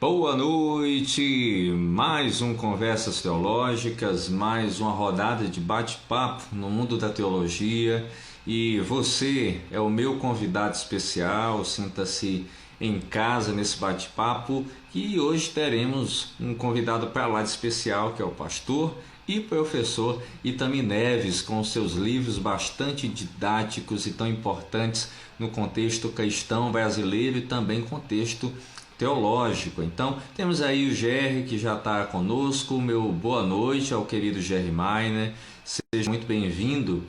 Boa noite! Mais um Conversas Teológicas, mais uma rodada de bate-papo no mundo da teologia. E você é o meu convidado especial, sinta-se em casa nesse bate-papo. E hoje teremos um convidado para lá de especial, que é o pastor e professor Itami Neves, com seus livros bastante didáticos e tão importantes no contexto cristão brasileiro e também contexto teológico. Então, temos aí o Gerry que já está conosco. Meu boa noite ao querido Gerry Mainer. Seja muito bem-vindo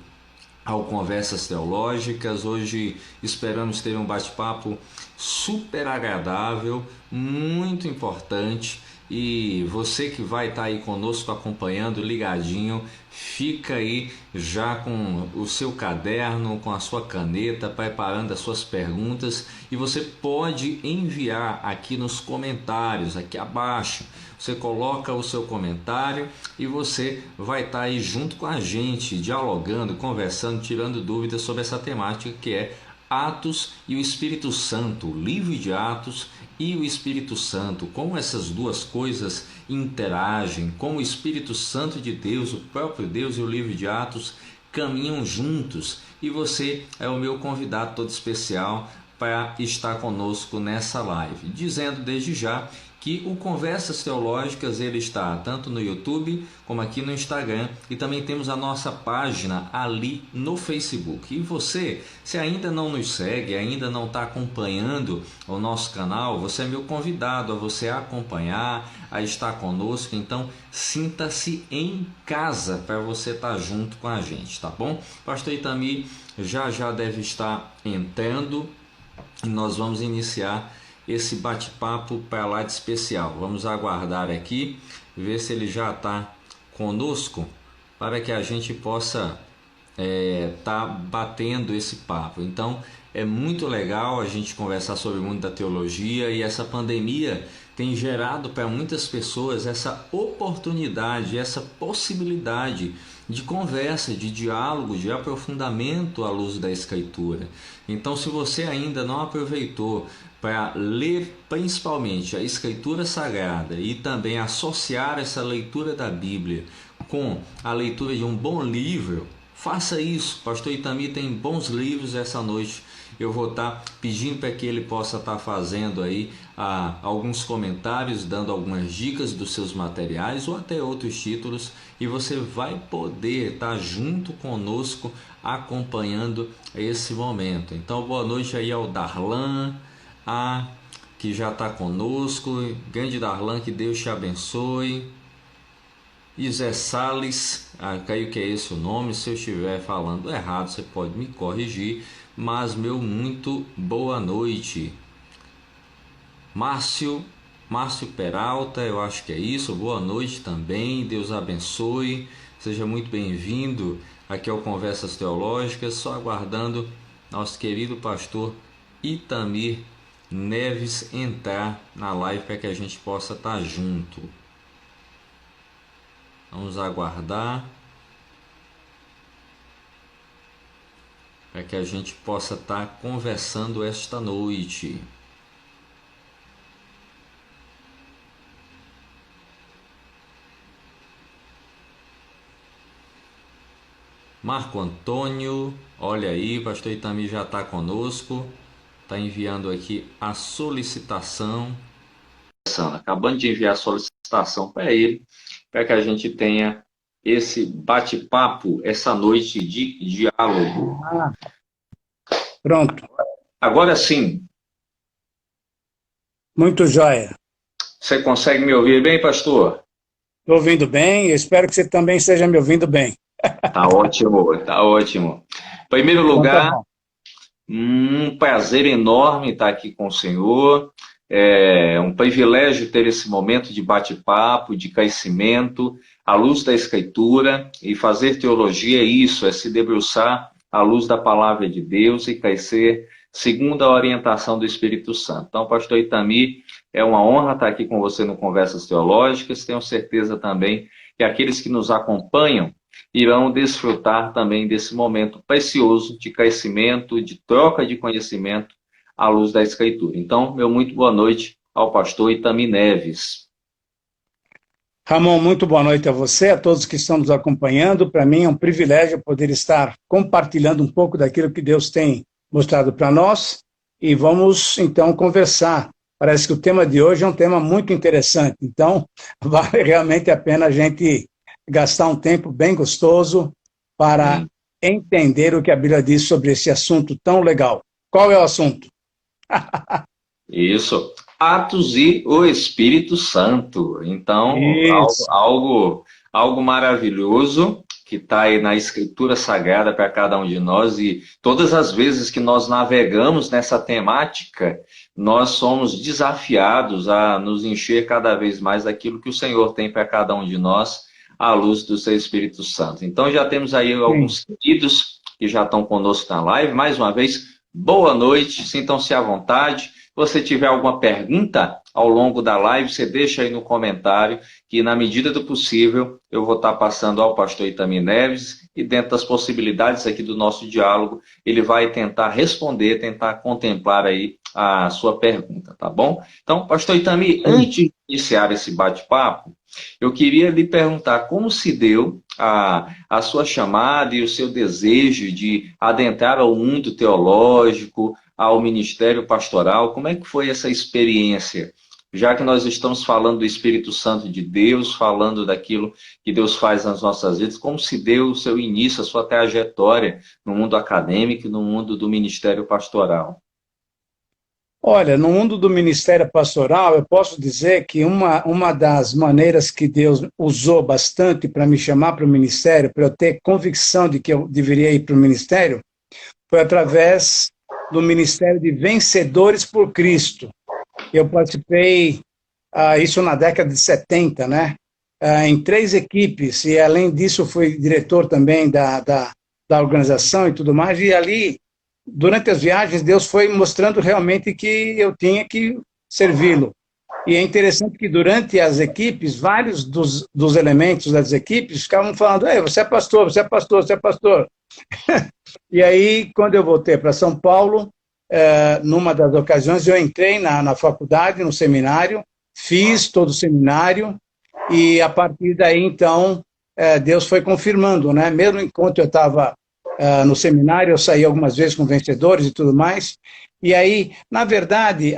ao Conversas Teológicas. Hoje esperamos ter um bate-papo super agradável, muito importante. E você que vai estar aí conosco acompanhando, ligadinho, fica aí já com o seu caderno, com a sua caneta, preparando as suas perguntas, e você pode enviar aqui nos comentários, aqui abaixo. Você coloca o seu comentário e você vai estar aí junto com a gente, dialogando, conversando, tirando dúvidas sobre essa temática que é Atos e o Espírito Santo, o livro de Atos e o Espírito Santo, como essas duas coisas interagem, como o Espírito Santo de Deus, o próprio Deus e o livro de Atos caminham juntos. E você é o meu convidado todo especial para estar conosco nessa live, dizendo desde já que o Conversas Teológicas ele está tanto no YouTube como aqui no Instagram, e também temos a nossa página ali no Facebook. E você, se ainda não nos segue, ainda não está acompanhando o nosso canal, você é meu convidado a você acompanhar, a estar conosco. Então sinta-se em casa para você estar junto com a gente, tá bom? Pastor Itami já deve estar entrando e nós vamos iniciar esse bate-papo para lá de especial. Vamos aguardar aqui, ver se ele já está conosco, para que a gente possa tá batendo esse papo. Então é muito legal a gente conversar sobre o mundo da teologia, e essa pandemia tem gerado para muitas pessoas essa oportunidade, essa possibilidade de conversa, de diálogo, de aprofundamento à luz da Escritura. Então, se você ainda não aproveitou para ler principalmente a Escritura Sagrada e também associar essa leitura da Bíblia com a leitura de um bom livro, faça isso. Pastor Itami tem bons livros. Essa noite eu vou estar pedindo para que ele possa estar fazendo aí alguns comentários, dando algumas dicas dos seus materiais ou até outros títulos, e você vai poder estar junto conosco acompanhando esse momento. Então, boa noite aí ao Darlan, que já está conosco. Grande Darlan, que Deus te abençoe. E Zé Salles, creio que é esse o nome. Se eu estiver falando errado, você pode me corrigir, mas meu muito boa noite. Márcio Peralta, eu acho que é isso, boa noite também, Deus abençoe, seja muito bem-vindo aqui ao Conversas Teológicas. Só aguardando nosso querido pastor Itami Neves entrar na live para que a gente possa estar junto. Vamos aguardar para que a gente possa estar conversando esta noite. Marco Antônio, olha aí, pastor Itami já está conosco, está enviando aqui a solicitação. Acabando de enviar a solicitação para ele, para que a gente tenha esse bate-papo, essa noite de diálogo. Pronto, Agora sim, muito jóia. você consegue me ouvir bem, pastor? Estou ouvindo bem, eu espero que você também esteja me ouvindo bem. Tá ótimo, tá ótimo. Em primeiro Então tá lugar, bom. um prazer enorme estar aqui com o senhor. É um privilégio ter esse momento de bate-papo, de crescimento, à luz da Escritura. E fazer teologia é isso, é se debruçar à luz da palavra de Deus e crescer segundo a orientação do Espírito Santo. Então, pastor Itami, é uma honra estar aqui com você no Conversas Teológicas. Tenho certeza também que aqueles que nos acompanham irão desfrutar também desse momento precioso de crescimento, de troca de conhecimento à luz da Escritura. Então, meu muito boa noite ao pastor Itami Neves. Ramon, muito boa noite a você, a todos que estão nos acompanhando. Para mim é um privilégio poder estar compartilhando um pouco daquilo que Deus tem mostrado para nós e vamos então conversar. Parece que o tema de hoje é um tema muito interessante, então vale realmente a pena a gente gastar um tempo bem gostoso para entender o que a Bíblia diz sobre esse assunto tão legal. Qual é o assunto? Isso. Atos e o Espírito Santo. Então, algo maravilhoso que está aí na Escritura Sagrada para cada um de nós, e todas as vezes que nós navegamos nessa temática, nós somos desafiados a nos encher cada vez mais daquilo que o Senhor tem para cada um de nós, à luz do seu Espírito Santo. Então, já temos aí alguns queridos que já estão conosco na live. Mais uma vez, boa noite, sintam-se à vontade. Se você tiver alguma pergunta ao longo da live, você deixa aí no comentário, que na medida do possível eu vou estar passando ao pastor Itami Neves, e dentro das possibilidades aqui do nosso diálogo, ele vai tentar responder, tentar contemplar aí a sua pergunta, tá bom? Então, pastor Itami, antes de iniciar esse bate-papo, eu queria lhe perguntar como se deu a sua chamada e o seu desejo de adentrar ao mundo teológico, ao ministério pastoral. Como é que foi essa experiência? Já que nós estamos falando do Espírito Santo de Deus, falando daquilo que Deus faz nas nossas vidas, como se deu o seu início, a sua trajetória no mundo acadêmico e no mundo do ministério pastoral? Olha, no mundo do ministério pastoral, eu posso dizer que uma das maneiras que Deus usou bastante para me chamar para o ministério, para eu ter convicção de que eu deveria ir para o ministério, foi através do Ministério de Vencedores por Cristo. Eu participei, isso na década de 70, né? Em 3 equipes, e além disso fui diretor também da organização e tudo mais, e ali, durante as viagens, Deus foi mostrando realmente que eu tinha que servi-lo. E é interessante que durante as equipes, vários dos elementos das equipes ficavam falando: "Ei, você é pastor, você é pastor, você é pastor." E aí, quando eu voltei para São Paulo, numa das ocasiões, eu entrei na faculdade, no seminário, fiz todo o seminário, e a partir daí, então, Deus foi confirmando, né? Mesmo enquanto eu estava no seminário, eu saí algumas vezes com vencedores e tudo mais, e aí, na verdade,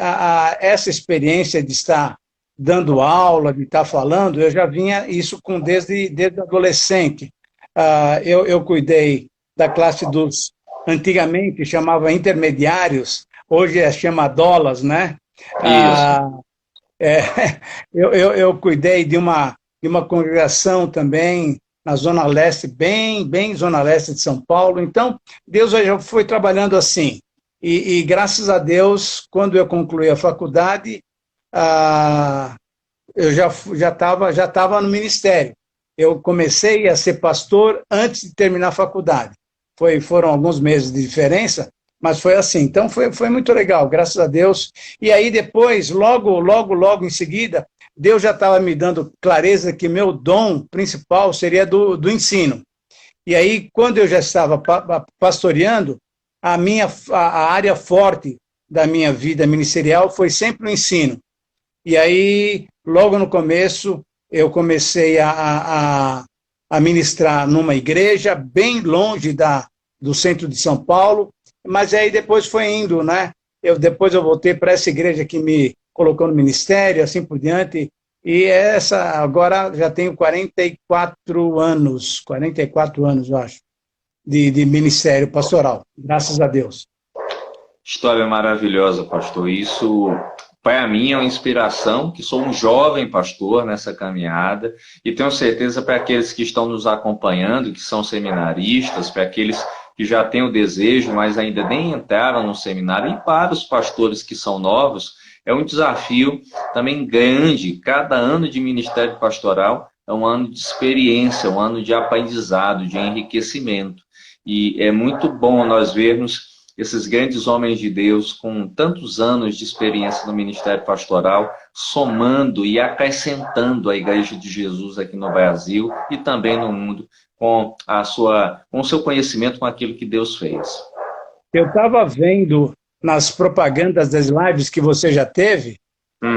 essa experiência de estar dando aula, de estar falando, eu já vinha isso desde adolescente. Eu cuidei da classe dos, antigamente chamava intermediários, hoje chama dolas, né? Isso. Eu cuidei de uma congregação também na Zona Leste, bem Zona Leste de São Paulo. Então, Deus já foi trabalhando assim. E graças a Deus, quando eu concluí a faculdade, eu já estava no ministério. Eu comecei a ser pastor antes de terminar a faculdade. Foram alguns meses de diferença, mas foi assim. Então, foi muito legal, graças a Deus. E aí, depois, logo em seguida, Deus já estava me dando clareza que meu dom principal seria do ensino. E aí, quando eu já estava pastoreando, a área forte da minha vida ministerial foi sempre o ensino. E aí, logo no começo, eu comecei a ministrar numa igreja bem longe do centro de São Paulo, mas aí depois foi indo, né? Depois eu voltei para essa igreja que me colocou no ministério, assim por diante, e agora já tenho 44 anos, eu acho, de ministério pastoral, graças a Deus. História maravilhosa, pastor. Isso, para mim, é uma inspiração, que sou um jovem pastor nessa caminhada, e tenho certeza para aqueles que estão nos acompanhando, que são seminaristas, para aqueles que já têm o desejo, mas ainda nem entraram no seminário, e para os pastores que são novos, é um desafio também grande. Cada ano de ministério pastoral é um ano de experiência, um ano de aprendizado, de enriquecimento. E é muito bom nós vermos esses grandes homens de Deus com tantos anos de experiência no ministério pastoral, somando e acrescentando a Igreja de Jesus aqui no Brasil e também no mundo, com o seu conhecimento, com aquilo que Deus fez. Eu estava vendo nas propagandas das lives que você já teve,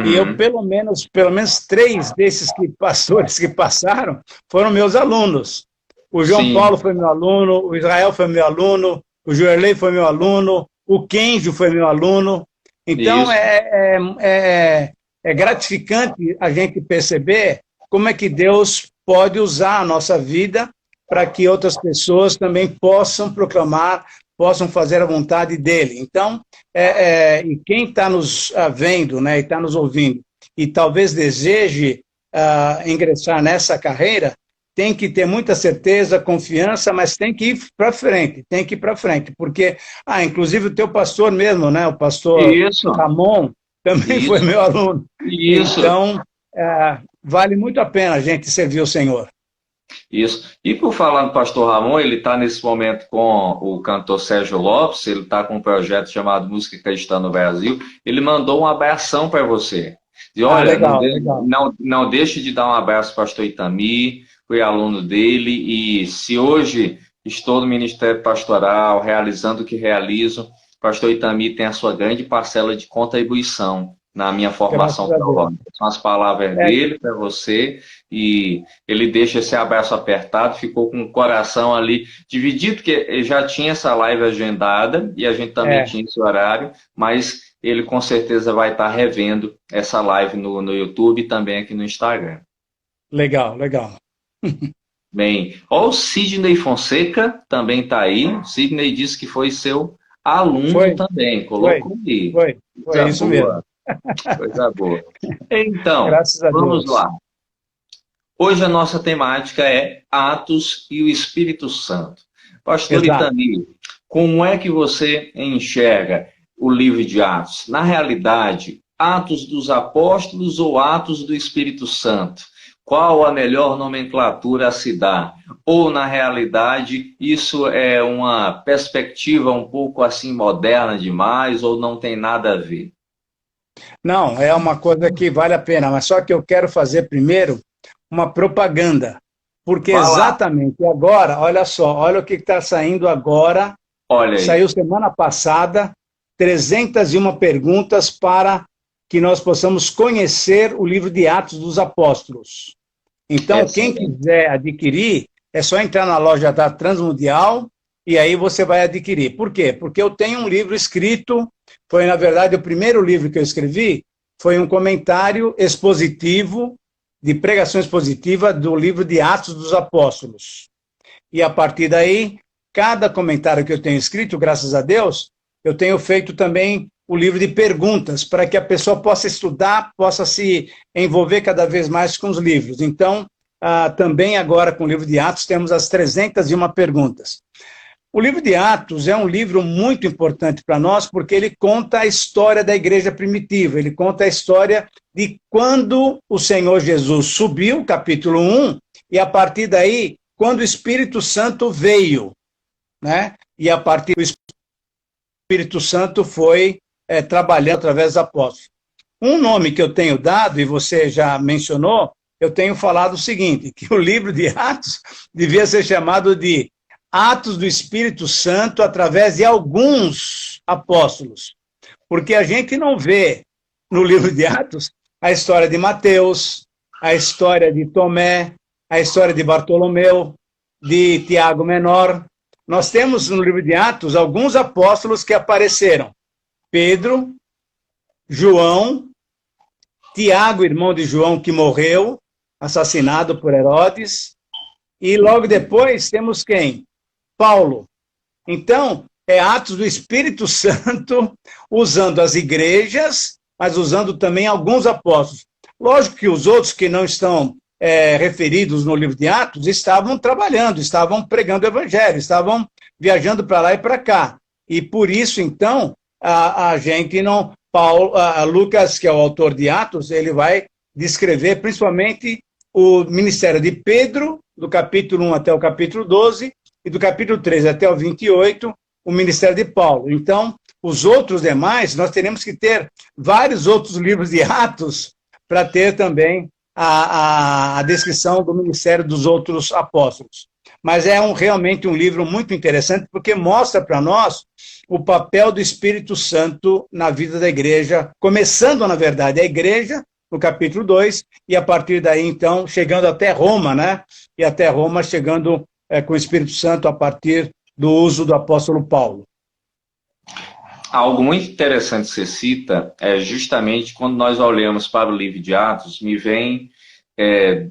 E eu, pelo menos 3 desses pastores que passaram foram meus alunos. O João Paulo foi meu aluno, o Israel foi meu aluno, o Joerley foi meu aluno, o Kenjo foi meu aluno. Então, é gratificante a gente perceber como é que Deus pode usar a nossa vida para que outras pessoas também possam proclamar, possam fazer a vontade dele. Então, e quem está nos vendo, né, e está nos ouvindo, e talvez deseje ingressar nessa carreira, tem que ter muita certeza, confiança, mas tem que ir para frente, porque, inclusive o teu pastor mesmo, né, o pastor Ramon, também foi meu aluno. Então, vale muito a pena a gente servir o Senhor. Isso. E por falar no pastor Ramon, ele está nesse momento com o cantor Sérgio Lopes, ele está com um projeto chamado Música Cristã no Brasil, ele mandou um abração para você. E olha, legal. Não deixe de dar um abraço ao pastor Itami, fui aluno dele, e se hoje estou no Ministério Pastoral, realizando o que realizo, o pastor Itami tem a sua grande parcela de contribuição na minha formação teológica. São as palavras dele para você, e ele deixa esse abraço apertado, ficou com o coração ali dividido, porque já tinha essa live agendada, e a gente também tinha esse horário, mas ele com certeza vai estar revendo essa live no YouTube e também aqui no Instagram. Legal. Bem, o Sidney Fonseca também está aí. O Sidney disse que foi seu aluno também, colocou aí. Foi isso mesmo. Coisa boa. Então, vamos lá. Hoje a nossa temática é Atos e o Espírito Santo. Pastor Itami, como é que você enxerga o livro de Atos? Na realidade, Atos dos Apóstolos ou Atos do Espírito Santo? Qual a melhor nomenclatura a se dar? Ou, na realidade, isso é uma perspectiva um pouco assim moderna demais ou não tem nada a ver? Não, é uma coisa que vale a pena, mas só que eu quero fazer primeiro uma propaganda, porque exatamente agora, olha só, olha o que está saindo agora, saiu semana passada, 301 perguntas para que nós possamos conhecer o livro de Atos dos Apóstolos. Então, quem quiser adquirir, é só entrar na loja da Transmundial e aí você vai adquirir. Por quê? Porque eu tenho um livro escrito, foi, na verdade, o primeiro livro que eu escrevi, foi um comentário expositivo, de pregação expositiva do livro de Atos dos Apóstolos. E a partir daí, cada comentário que eu tenho escrito, graças a Deus, eu tenho feito também o livro de perguntas, para que a pessoa possa estudar, possa se envolver cada vez mais com os livros. Então, também agora com o livro de Atos, temos as 301 perguntas. O livro de Atos é um livro muito importante para nós, porque ele conta a história da igreja primitiva, ele conta a história de quando o Senhor Jesus subiu, capítulo 1, e a partir daí, quando o Espírito Santo veio, né? E a partir do Espírito Santo foi trabalhando através dos apóstolos. Um nome que eu tenho dado, e você já mencionou, eu tenho falado o seguinte, que o livro de Atos devia ser chamado de Atos do Espírito Santo através de alguns apóstolos, porque a gente não vê no livro de Atos a história de Mateus, a história de Tomé, a história de Bartolomeu, de Tiago Menor. Nós temos no livro de Atos alguns apóstolos que apareceram. Pedro, João, Tiago, irmão de João, que morreu, assassinado por Herodes, e logo depois temos quem? Paulo. Então, é Atos do Espírito Santo, usando as igrejas, mas usando também alguns apóstolos. Lógico que os outros que não estão referidos no livro de Atos estavam trabalhando, estavam pregando o evangelho, estavam viajando para lá e para cá. E por isso, então, a gente não... Lucas, que é o autor de Atos, ele vai descrever principalmente o ministério de Pedro, do capítulo 1 até o capítulo 12, e do capítulo 3 até o 28, o ministério de Paulo. Então, os outros demais, nós teremos que ter vários outros livros de Atos para ter também a descrição do ministério dos outros apóstolos. mas é realmente um livro muito interessante, porque mostra para nós o papel do Espírito Santo na vida da igreja, começando, na verdade, a igreja, no capítulo 2, e a partir daí, então, chegando até Roma, né? E até Roma, chegando com o Espírito Santo a partir do uso do apóstolo Paulo. Algo muito interessante que você cita é justamente quando nós olhamos para o livro de Atos, me vem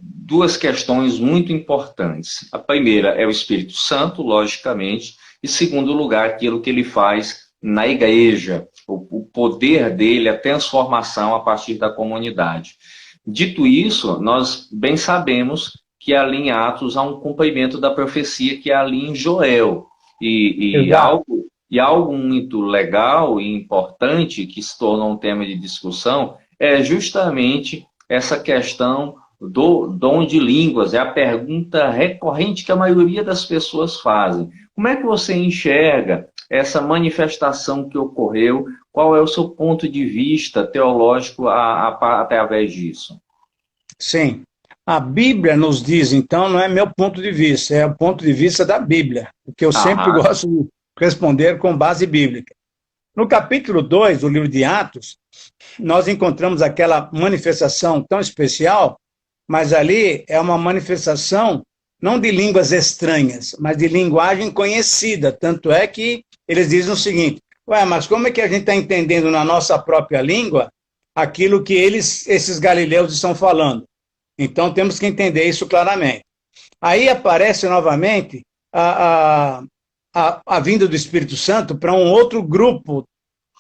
duas questões muito importantes. A primeira é o Espírito Santo, logicamente, e, em segundo lugar, aquilo que ele faz na igreja, o poder dele, a transformação a partir da comunidade. Dito isso, nós bem sabemos que ali em Atos há um cumprimento da profecia que é ali em Joel. E algo muito legal e importante que se tornou um tema de discussão é justamente essa questão do dom de línguas. É a pergunta recorrente que a maioria das pessoas fazem. Como é que você enxerga essa manifestação que ocorreu? Qual é o seu ponto de vista teológico através disso? Sim. A Bíblia nos diz, então, não é meu ponto de vista, é o ponto de vista da Bíblia, porque eu sempre gosto de responder com base bíblica. No capítulo 2 do livro de Atos, nós encontramos aquela manifestação tão especial, mas ali é uma manifestação não de línguas estranhas, mas de linguagem conhecida. Tanto é que eles dizem o seguinte: mas como é que a gente está entendendo na nossa própria língua aquilo que esses galileus estão falando? Então temos que entender isso claramente. Aí aparece novamente a vinda do Espírito Santo para um outro grupo,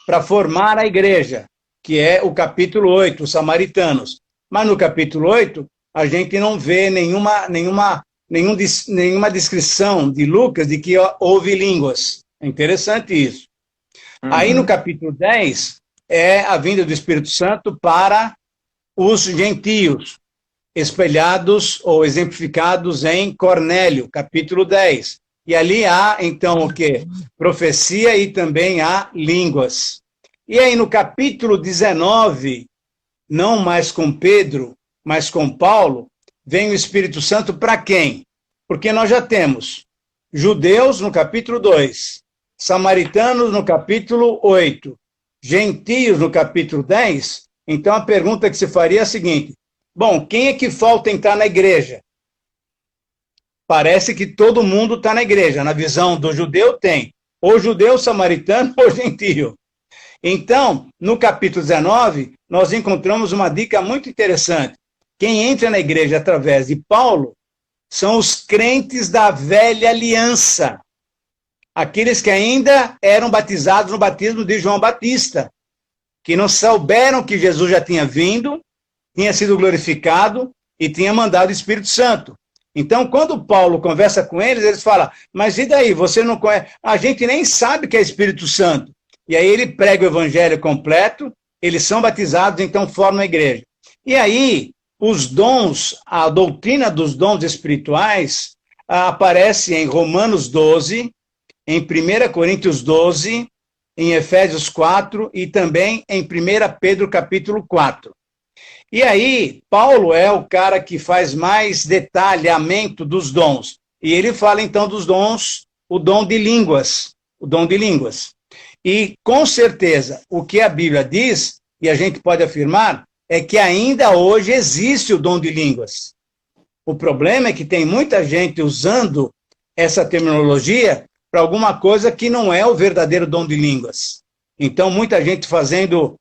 para formar a igreja, que é o capítulo 8, os samaritanos. Mas no capítulo 8, a gente não vê nenhuma descrição de Lucas de que houve línguas. É interessante isso. Aí no capítulo 10, é a vinda do Espírito Santo para os gentios, espelhados ou exemplificados em Cornélio, capítulo 10. E ali há, então, o quê? Profecia e também há línguas. E aí no capítulo 19, não mais com Pedro, mas com Paulo, vem o Espírito Santo para quem? Porque nós já temos judeus no capítulo 2, samaritanos no capítulo 8, gentios no capítulo 10. Então a pergunta que se faria é a seguinte: bom, quem é que falta entrar na igreja? Parece que todo mundo está na igreja. Na visão do judeu tem ou judeu, samaritano ou gentio. Então, no capítulo 19, nós encontramos uma dica muito interessante. Quem entra na igreja através de Paulo são os crentes da velha aliança. Aqueles que ainda eram batizados no batismo de João Batista, que não souberam que Jesus já tinha vindo, tinha sido glorificado e tinha mandado o Espírito Santo. Então, quando Paulo conversa com eles falam: mas e daí, você não conhece? A gente nem sabe que é Espírito Santo. E aí ele prega o evangelho completo, eles são batizados, então formam a igreja. E aí, os dons, a doutrina dos dons espirituais aparece em Romanos 12, em 1 Coríntios 12, em Efésios 4 e também em 1 Pedro capítulo 4. E aí, Paulo é o cara que faz mais detalhamento dos dons. E ele fala, então, dos dons, o dom de línguas. O dom de línguas. E, com certeza, o que a Bíblia diz, e a gente pode afirmar, é que ainda hoje existe o dom de línguas. O problema é que tem muita gente usando essa terminologia para alguma coisa que não é o verdadeiro dom de línguas. Então, muita gente fazendo...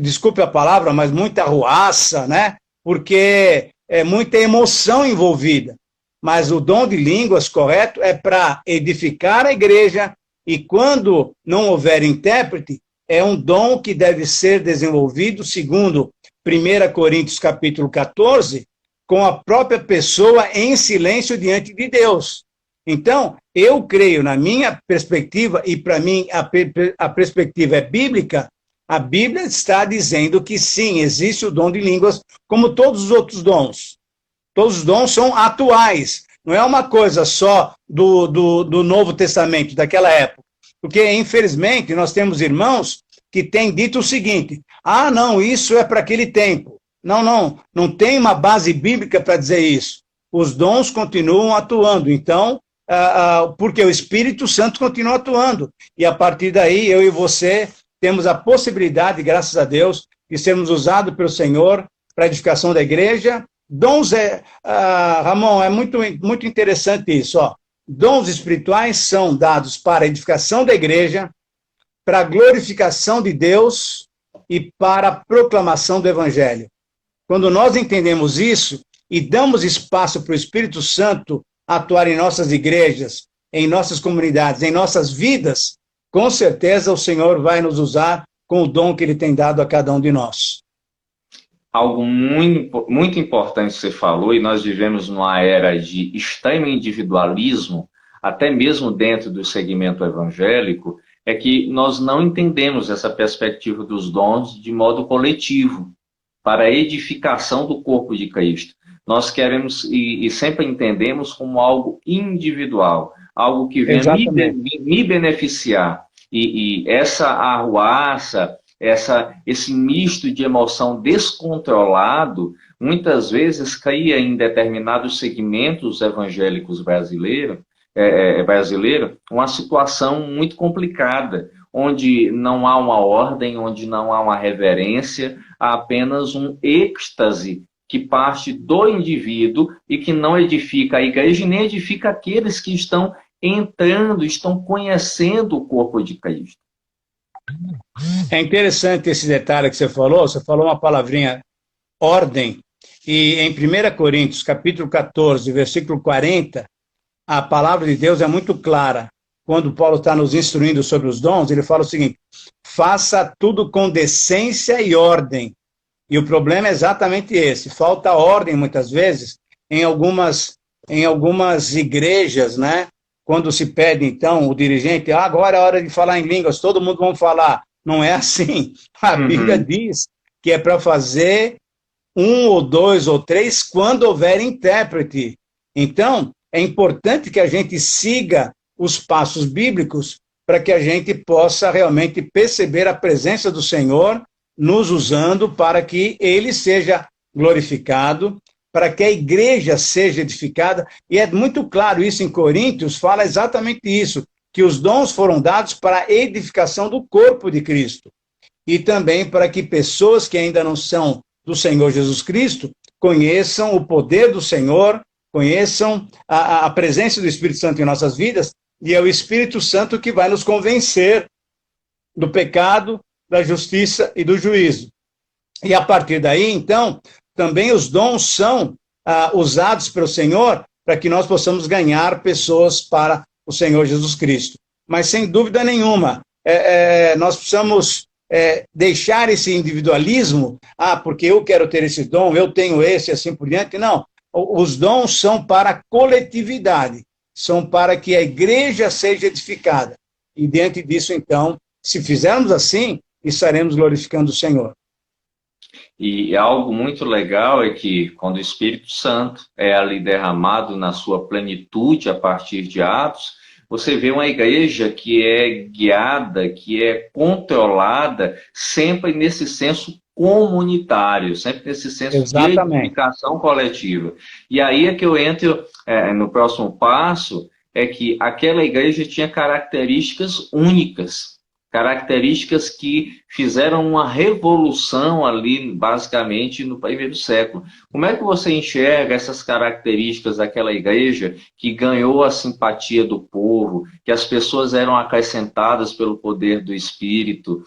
desculpe a palavra, mas muita arruaça, né? Porque é muita emoção envolvida. Mas o dom de línguas, correto, é para edificar a igreja, e quando não houver intérprete, é um dom que deve ser desenvolvido, segundo 1 Coríntios capítulo 14, com a própria pessoa em silêncio diante de Deus. Então, eu creio, na minha perspectiva, e para mim a perspectiva é bíblica, a Bíblia está dizendo que sim, existe o dom de línguas, como todos os outros dons. Todos os dons são atuais, não é uma coisa só do Novo Testamento, daquela época. Porque, infelizmente, nós temos irmãos que têm dito o seguinte: não, isso é para aquele tempo. Não tem uma base bíblica para dizer isso. os dons continuam atuando. Então, porque o Espírito Santo continua atuando. E a partir daí, eu e você temos a possibilidade, graças a Deus, de sermos usados pelo Senhor para a edificação da igreja. Dons, Ramon, é muito interessante isso. Ó. Dons espirituais são dados para a edificação da igreja, para a glorificação de Deus e para a proclamação do Evangelho. Quando nós entendemos isso e damos espaço para o Espírito Santo atuar em nossas igrejas, em nossas comunidades, em nossas vidas, com certeza o Senhor vai nos usar com o dom que Ele tem dado a cada um de nós. Algo muito, muito importante que você falou, e nós vivemos numa era de extremo individualismo, até mesmo dentro do segmento evangélico, é que nós não entendemos essa perspectiva dos dons de modo coletivo, para a edificação do corpo de Cristo. Nós queremos e sempre entendemos como algo individual, algo que vem me beneficiar. E essa arruaça, esse misto de emoção descontrolado, muitas vezes cria em determinados segmentos evangélicos brasileiros, uma situação muito complicada, onde não há uma ordem, onde não há uma reverência, há apenas um êxtase que parte do indivíduo e que não edifica a igreja e nem edifica aqueles que estão entrando, estão conhecendo o corpo de Cristo. É interessante esse detalhe que você falou uma palavrinha, ordem, e em 1 Coríntios, capítulo 14, versículo 40, a palavra de Deus é muito clara. Quando Paulo está nos instruindo sobre os dons, ele fala o seguinte: faça tudo com decência e ordem. E o problema é exatamente esse, falta ordem muitas vezes em algumas igrejas, né? Quando se pede, então, o dirigente, agora é hora de falar em línguas, todo mundo vai falar. Não é assim. A Bíblia diz que é para fazer 1 ou 2 ou 3 quando houver intérprete. Então, é importante que a gente siga os passos bíblicos para que a gente possa realmente perceber a presença do Senhor nos usando para que Ele seja glorificado, para que a igreja seja edificada. E é muito claro isso em Coríntios, fala exatamente isso, que os dons foram dados para a edificação do corpo de Cristo. E também para que pessoas que ainda não são do Senhor Jesus Cristo conheçam o poder do Senhor, conheçam a presença do Espírito Santo em nossas vidas, e é o Espírito Santo que vai nos convencer do pecado, da justiça e do juízo. E a partir daí, então, também os dons são usados pelo Senhor para que nós possamos ganhar pessoas para o Senhor Jesus Cristo. Mas, sem dúvida nenhuma, nós precisamos deixar esse individualismo, porque eu quero ter esse dom, eu tenho esse, assim por diante. Não, os dons são para a coletividade, são para que a igreja seja edificada. E diante disso, então, se fizermos assim, estaremos glorificando o Senhor. E algo muito legal é que quando o Espírito Santo é ali derramado na sua plenitude a partir de Atos, você vê uma igreja que é guiada, que é controlada, sempre nesse senso comunitário, sempre nesse senso de edificação coletiva. E aí é que eu entro no próximo passo, é que aquela igreja tinha características únicas, características que fizeram uma revolução ali, basicamente, no primeiro século. Como é que você enxerga essas características daquela igreja que ganhou a simpatia do povo, que as pessoas eram acrescentadas pelo poder do Espírito,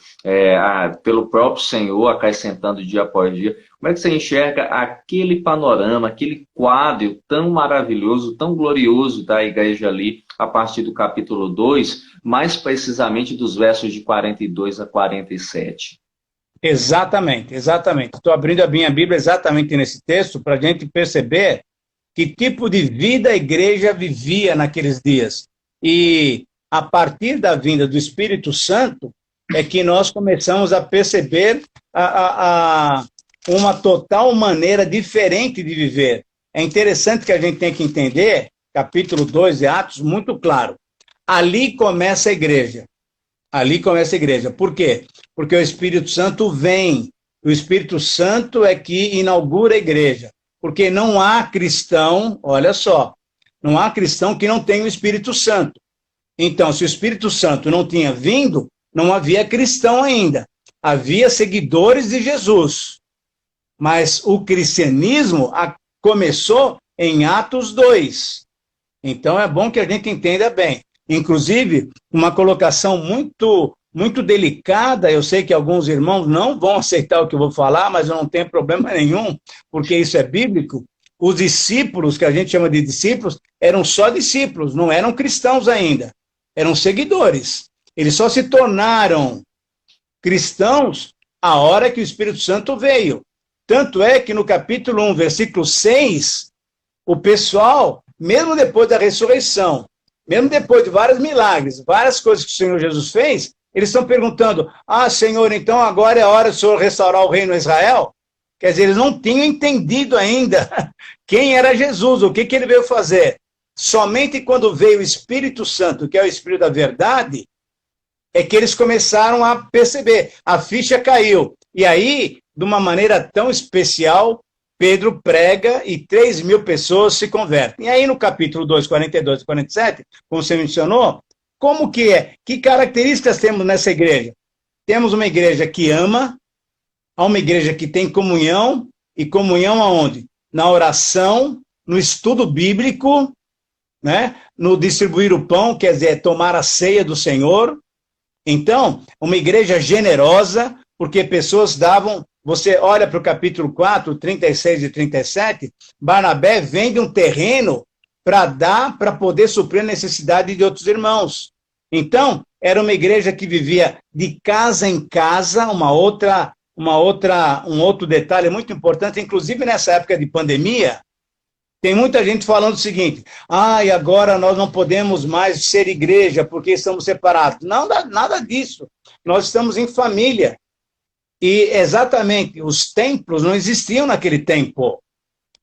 pelo próprio Senhor, acrescentando dia após dia? Como é que você enxerga aquele panorama, aquele quadro tão maravilhoso, tão glorioso da igreja ali, a partir do capítulo 2, mais precisamente dos versos de 42 a 47? Exatamente. Estou abrindo a minha Bíblia exatamente nesse texto para a gente perceber que tipo de vida a igreja vivia naqueles dias. E a partir da vinda do Espírito Santo é que nós começamos a perceber uma total maneira diferente de viver. É interessante que a gente tem que entender, capítulo 2 de Atos, muito claro. Ali começa a igreja. Por quê? Porque o Espírito Santo vem. O Espírito Santo é que inaugura a igreja. Porque não há cristão, olha só, não há cristão que não tenha o Espírito Santo. Então, se o Espírito Santo não tinha vindo, não havia cristão ainda. Havia seguidores de Jesus. Mas o cristianismo começou em Atos 2. Então, é bom que a gente entenda bem. Inclusive, uma colocação muito delicada, eu sei que alguns irmãos não vão aceitar o que eu vou falar, mas eu não tenho problema nenhum, porque isso é bíblico. Os discípulos, que a gente chama de discípulos, eram só discípulos, não eram cristãos ainda, eram seguidores. Eles só se tornaram cristãos a hora que o Espírito Santo veio. Tanto é que no capítulo 1, versículo 6, o pessoal, mesmo depois da ressurreição, mesmo depois de vários milagres, várias coisas que o Senhor Jesus fez, eles estão perguntando, Senhor, então agora é hora do Senhor restaurar o reino de Israel? Quer dizer, eles não tinham entendido ainda quem era Jesus, o que ele veio fazer. Somente quando veio o Espírito Santo, que é o Espírito da verdade, é que eles começaram a perceber, a ficha caiu. E aí, de uma maneira tão especial, Pedro prega e 3.000 pessoas se convertem. E aí no capítulo 2, 42 e 47, como você mencionou, como que é? Que características temos nessa igreja? Temos uma igreja que ama, uma igreja que tem comunhão, e comunhão aonde? Na oração, no estudo bíblico, né? No distribuir o pão, quer dizer, tomar a ceia do Senhor. Então, uma igreja generosa, porque pessoas davam, você olha para o capítulo 4, 36 e 37, Barnabé vende um terreno para dar, para poder suprir a necessidade de outros irmãos. Então, era uma igreja que vivia de casa em casa, um outro detalhe muito importante, inclusive nessa época de pandemia, tem muita gente falando o seguinte, e agora nós não podemos mais ser igreja porque estamos separados. Não, nada disso. Nós estamos em família. E exatamente, os templos não existiam naquele tempo.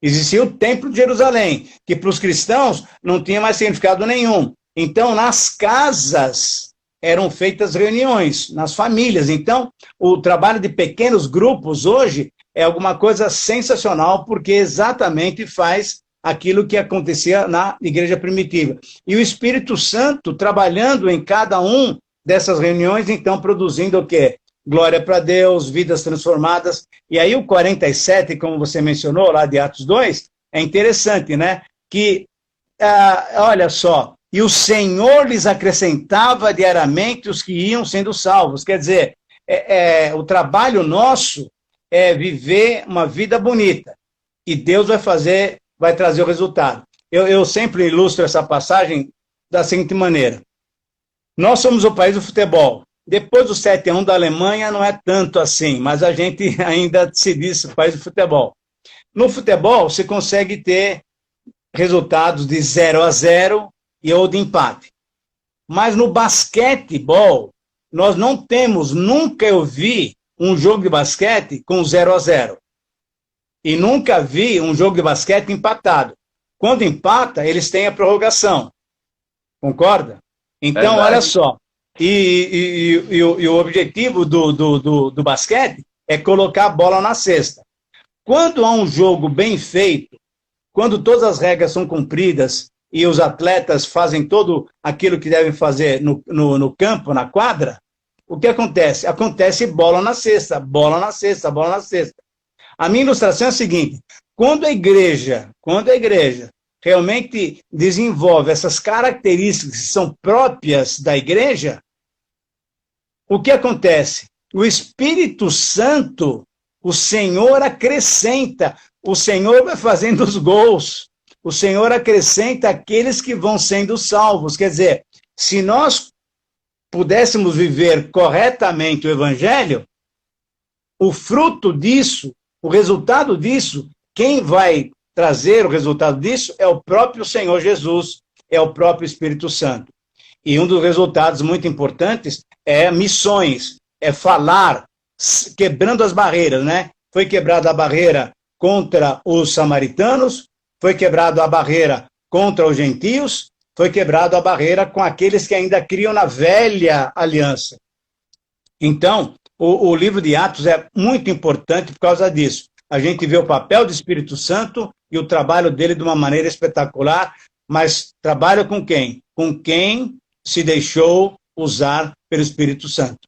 Existia o Templo de Jerusalém, que para os cristãos não tinha mais significado nenhum. Então, nas casas eram feitas reuniões, nas famílias. Então, o trabalho de pequenos grupos hoje é alguma coisa sensacional, porque exatamente faz aquilo que acontecia na igreja primitiva. E o Espírito Santo trabalhando em cada um dessas reuniões, então produzindo o quê? Glória para Deus, vidas transformadas. E aí o 47, como você mencionou, lá de Atos 2, é interessante, né? Que, olha só, e o Senhor lhes acrescentava diariamente os que iam sendo salvos. Quer dizer, o trabalho nosso é viver uma vida bonita. E Deus vai trazer o resultado. Eu sempre ilustro essa passagem da seguinte maneira. Nós somos o país do futebol. Depois do 7-1 da Alemanha, não é tanto assim, mas a gente ainda se diz país do futebol. No futebol, você consegue ter resultados de 0-0 ou de empate. Mas no basquetebol, nós não temos, nunca eu vi um jogo de basquete com 0-0. E nunca vi um jogo de basquete empatado. Quando empata, eles têm a prorrogação. Concorda? Então, olha só. E o objetivo do basquete é colocar a bola na cesta. Quando há um jogo bem feito, quando todas as regras são cumpridas e os atletas fazem todo aquilo que devem fazer no campo, na quadra, o que acontece? Acontece bola na cesta, bola na cesta, bola na cesta. A minha ilustração é a seguinte, quando a igreja realmente desenvolve essas características que são próprias da igreja, o que acontece? O Espírito Santo, o Senhor acrescenta, o Senhor vai fazendo os gols, o Senhor acrescenta aqueles que vão sendo salvos. Quer dizer, se nós pudéssemos viver corretamente o Evangelho, o fruto disso, o resultado disso, quem vai trazer o resultado disso é o próprio Senhor Jesus, é o próprio Espírito Santo. E um dos resultados muito importantes é missões, é falar, quebrando as barreiras, né? Foi quebrada a barreira contra os samaritanos, foi quebrada a barreira contra os gentios, foi quebrada a barreira com aqueles que ainda criam na velha aliança. Então, o livro de Atos é muito importante por causa disso. a gente vê o papel do Espírito Santo e o trabalho dele de uma maneira espetacular, mas trabalha com quem? Com quem se deixou usar pelo Espírito Santo.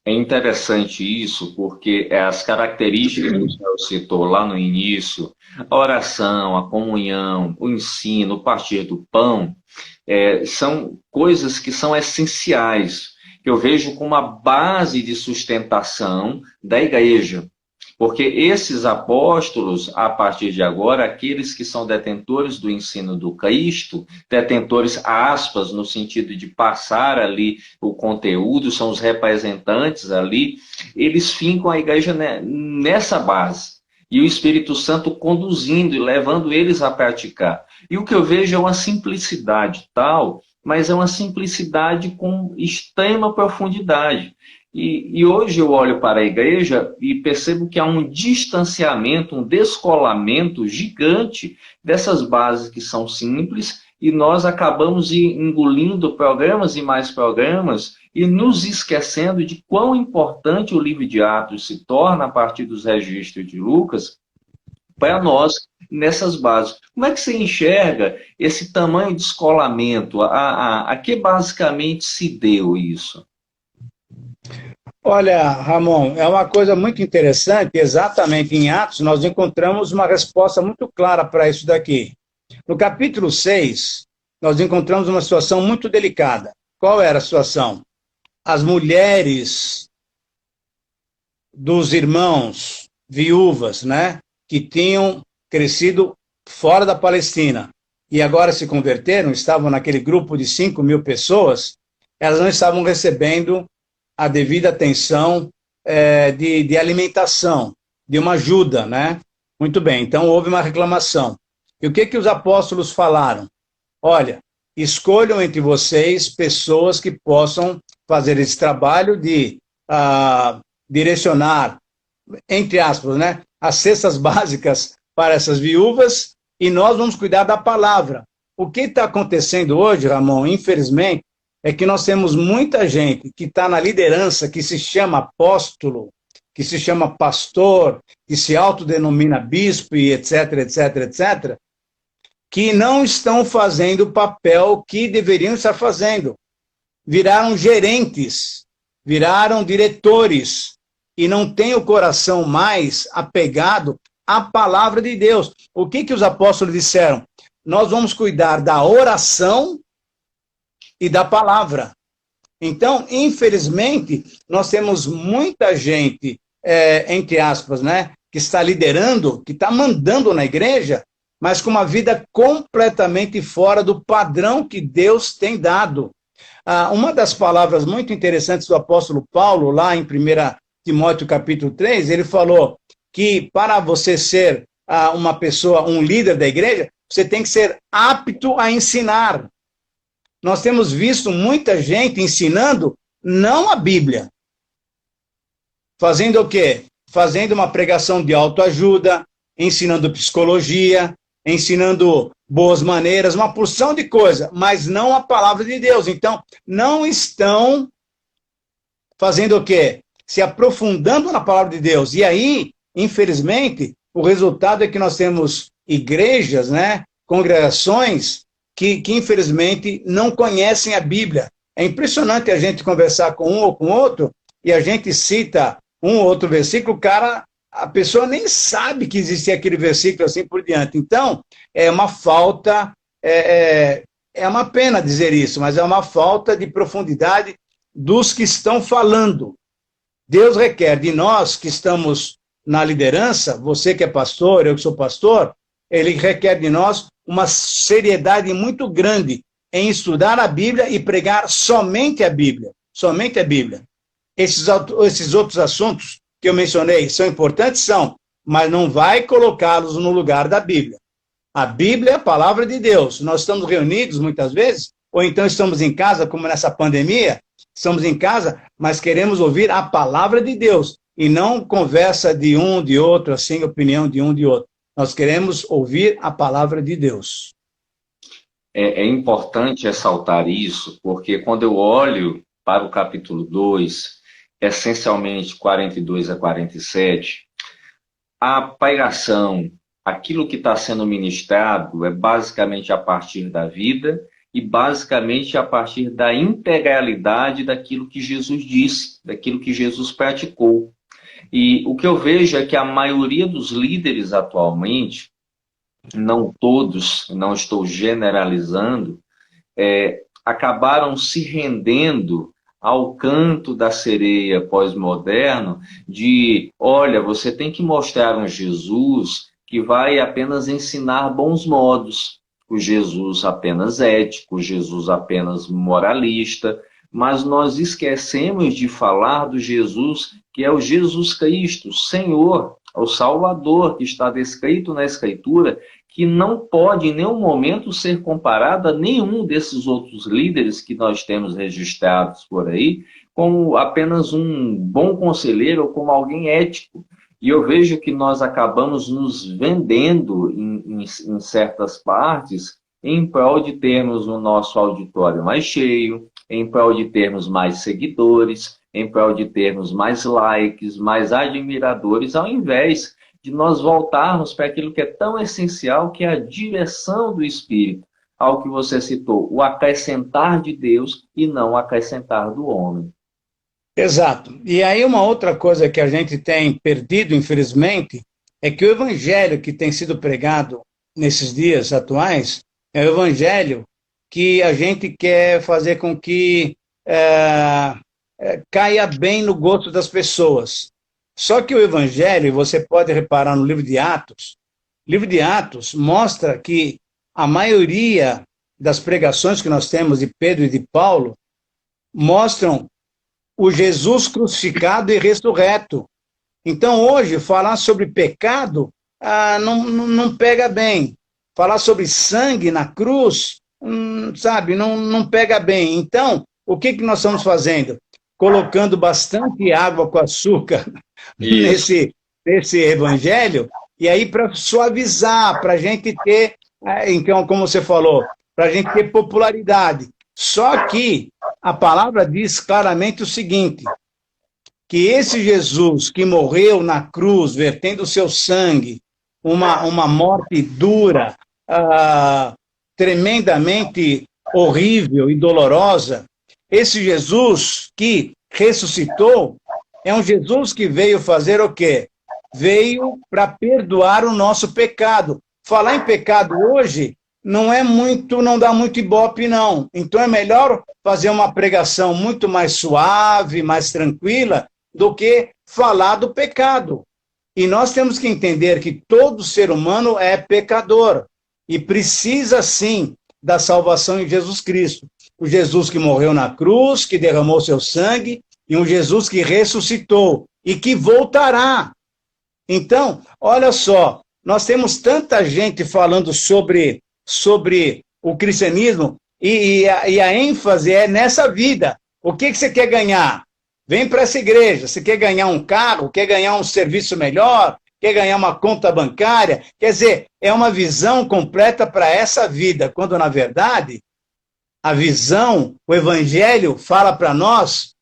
É interessante isso, porque as características que o senhor citou lá no início, a oração, a comunhão, o ensino, o partir do pão, são coisas que são essenciais, que eu vejo como a base de sustentação da igreja. Porque esses apóstolos, a partir de agora, aqueles que são detentores do ensino do Cristo, detentores, aspas, no sentido de passar ali o conteúdo, são os representantes ali, eles fincam a igreja nessa base. E o Espírito Santo conduzindo e levando eles a praticar. E o que eu vejo é uma simplicidade tal, mas é uma simplicidade com extrema profundidade. E hoje eu olho para a igreja e percebo que há um distanciamento, um descolamento gigante dessas bases que são simples, e nós acabamos engolindo programas e mais programas e nos esquecendo de quão importante o livro de Atos se torna a partir dos registros de Lucas para nós nessas bases. Como é que você enxerga esse tamanho de descolamento? A que basicamente se deu isso? Olha, Ramon, é uma coisa muito interessante, exatamente em Atos nós encontramos uma resposta muito clara para isso daqui. No capítulo 6, nós encontramos uma situação muito delicada. Qual era a situação? As mulheres dos irmãos viúvas, né, que tinham crescido fora da Palestina e agora se converteram, estavam naquele grupo de 5.000 pessoas, elas não estavam recebendo a devida atenção de alimentação, de uma ajuda, né? Muito bem, então houve uma reclamação. E o que os apóstolos falaram? Olha, escolham entre vocês pessoas que possam fazer esse trabalho de direcionar, entre aspas, né, as cestas básicas para essas viúvas, e nós vamos cuidar da palavra. O que está acontecendo hoje, Ramon, infelizmente, é que nós temos muita gente que está na liderança, que se chama apóstolo, que se chama pastor, que se autodenomina bispo e etc, etc, etc, que não estão fazendo o papel que deveriam estar fazendo. Viraram gerentes, viraram diretores, e não têm o coração mais apegado à palavra de Deus. O que os apóstolos disseram? Nós vamos cuidar da oração e da palavra. Então, infelizmente, nós temos muita gente, entre aspas, né, que está liderando, que está mandando na igreja, mas com uma vida completamente fora do padrão que Deus tem dado. Uma das palavras muito interessantes do apóstolo Paulo, lá em 1 Timóteo capítulo 3, ele falou que para você ser uma pessoa, um líder da igreja, você tem que ser apto a ensinar. Nós temos visto muita gente ensinando não a Bíblia. Fazendo o quê? Fazendo uma pregação de autoajuda, ensinando psicologia, ensinando boas maneiras, uma porção de coisa, mas não a palavra de Deus. Então, não estão fazendo o quê? Se aprofundando na palavra de Deus. E aí, infelizmente, o resultado é que nós temos igrejas, né, congregações, que infelizmente não conhecem a Bíblia. É impressionante a gente conversar com um ou com outro, e a gente cita um ou outro versículo, a pessoa nem sabe que existia aquele versículo assim por diante. Então, é uma falta, é uma pena dizer isso, mas é uma falta de profundidade dos que estão falando. Deus requer de nós que estamos na liderança, você que é pastor, eu que sou pastor, ele requer de nós uma seriedade muito grande em estudar a Bíblia e pregar somente a Bíblia. Somente a Bíblia. Esses outros assuntos que eu mencionei são importantes? São, mas não vai colocá-los no lugar da Bíblia. A Bíblia é a palavra de Deus. Nós estamos reunidos muitas vezes, ou então estamos em casa, como nessa pandemia, estamos em casa, mas queremos ouvir a palavra de Deus, e não conversa de um, de outro, assim, opinião de um, de outro. Nós queremos ouvir a palavra de Deus. É importante ressaltar isso, porque quando eu olho para o capítulo 2, essencialmente 42 a 47, a pregação, aquilo que está sendo ministrado, é basicamente a partir da vida e basicamente a partir da integralidade daquilo que Jesus disse, daquilo que Jesus praticou. E o que eu vejo é que a maioria dos líderes atualmente, não todos, não estou generalizando, acabaram se rendendo ao canto da sereia pós-moderno de, olha, você tem que mostrar um Jesus que vai apenas ensinar bons modos, o Jesus apenas ético, o Jesus apenas moralista, mas nós esquecemos de falar do Jesus que é o Jesus Cristo, Senhor, o Salvador, que está descrito na Escritura, que não pode em nenhum momento ser comparado a nenhum desses outros líderes que nós temos registrados por aí, como apenas um bom conselheiro ou como alguém ético. E eu vejo que nós acabamos nos vendendo em certas partes em prol de termos o nosso auditório mais cheio, em prol de termos mais seguidores, em prol de termos mais likes, mais admiradores, ao invés de nós voltarmos para aquilo que é tão essencial, que é a direção do Espírito, ao que você citou, o acrescentar de Deus e não o acrescentar do homem. Exato. E aí uma outra coisa que a gente tem perdido, infelizmente, é que o evangelho que tem sido pregado nesses dias atuais é o evangelho que a gente quer fazer com que caia bem no gosto das pessoas. Só que o evangelho, você pode reparar no livro de Atos mostra que a maioria das pregações que nós temos de Pedro e de Paulo mostram o Jesus crucificado e ressurreto. Então, hoje, falar sobre pecado não pega bem. Falar sobre sangue na cruz, sabe, não pega bem. Então, o que nós estamos fazendo? Colocando bastante água com açúcar nesse evangelho, e aí para suavizar, para a gente ter, então, como você falou, para a gente ter popularidade. Só que a palavra diz claramente o seguinte, que esse Jesus que morreu na cruz, vertendo o seu sangue, uma morte dura, tremendamente horrível e dolorosa, esse Jesus que ressuscitou, é um Jesus que veio fazer o quê? Veio para perdoar o nosso pecado. Falar em pecado hoje não dá muito ibope, não. Então é melhor fazer uma pregação muito mais suave, mais tranquila, do que falar do pecado. E nós temos que entender que todo ser humano é pecador e precisa, sim, da salvação em Jesus Cristo. O Jesus que morreu na cruz, que derramou seu sangue, e um Jesus que ressuscitou e que voltará. Então, olha só, nós temos tanta gente falando sobre o cristianismo e a ênfase é nessa vida. O que você quer ganhar? Vem para essa igreja. Você quer ganhar um carro, quer ganhar um serviço melhor, quer ganhar uma conta bancária? Quer dizer, é uma visão completa para essa vida, quando, na verdade, a visão, o evangelho fala para nós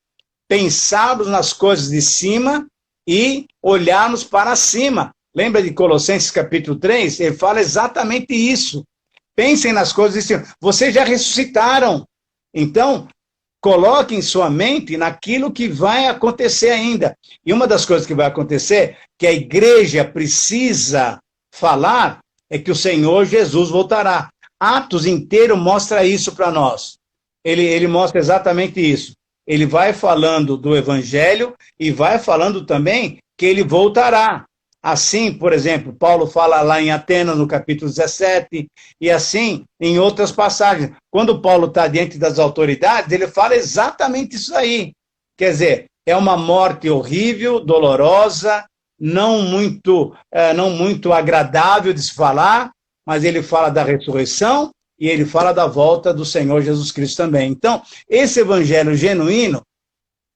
pensarmos nas coisas de cima e olharmos para cima. Lembra de Colossenses capítulo 3? Ele fala exatamente isso. Pensem nas coisas de cima. Vocês já ressuscitaram. Então, coloquem sua mente naquilo que vai acontecer ainda. E uma das coisas que vai acontecer, que a igreja precisa falar, é que o Senhor Jesus voltará. Atos inteiro mostra isso para nós. Ele mostra exatamente isso. Ele vai falando do evangelho e vai falando também que ele voltará. Assim, por exemplo, Paulo fala lá em Atenas, no capítulo 17, e assim em outras passagens. Quando Paulo está diante das autoridades, ele fala exatamente isso aí. Quer dizer, é uma morte horrível, dolorosa, não muito agradável de se falar, mas ele fala da ressurreição e ele fala da volta do Senhor Jesus Cristo também. Então, esse evangelho genuíno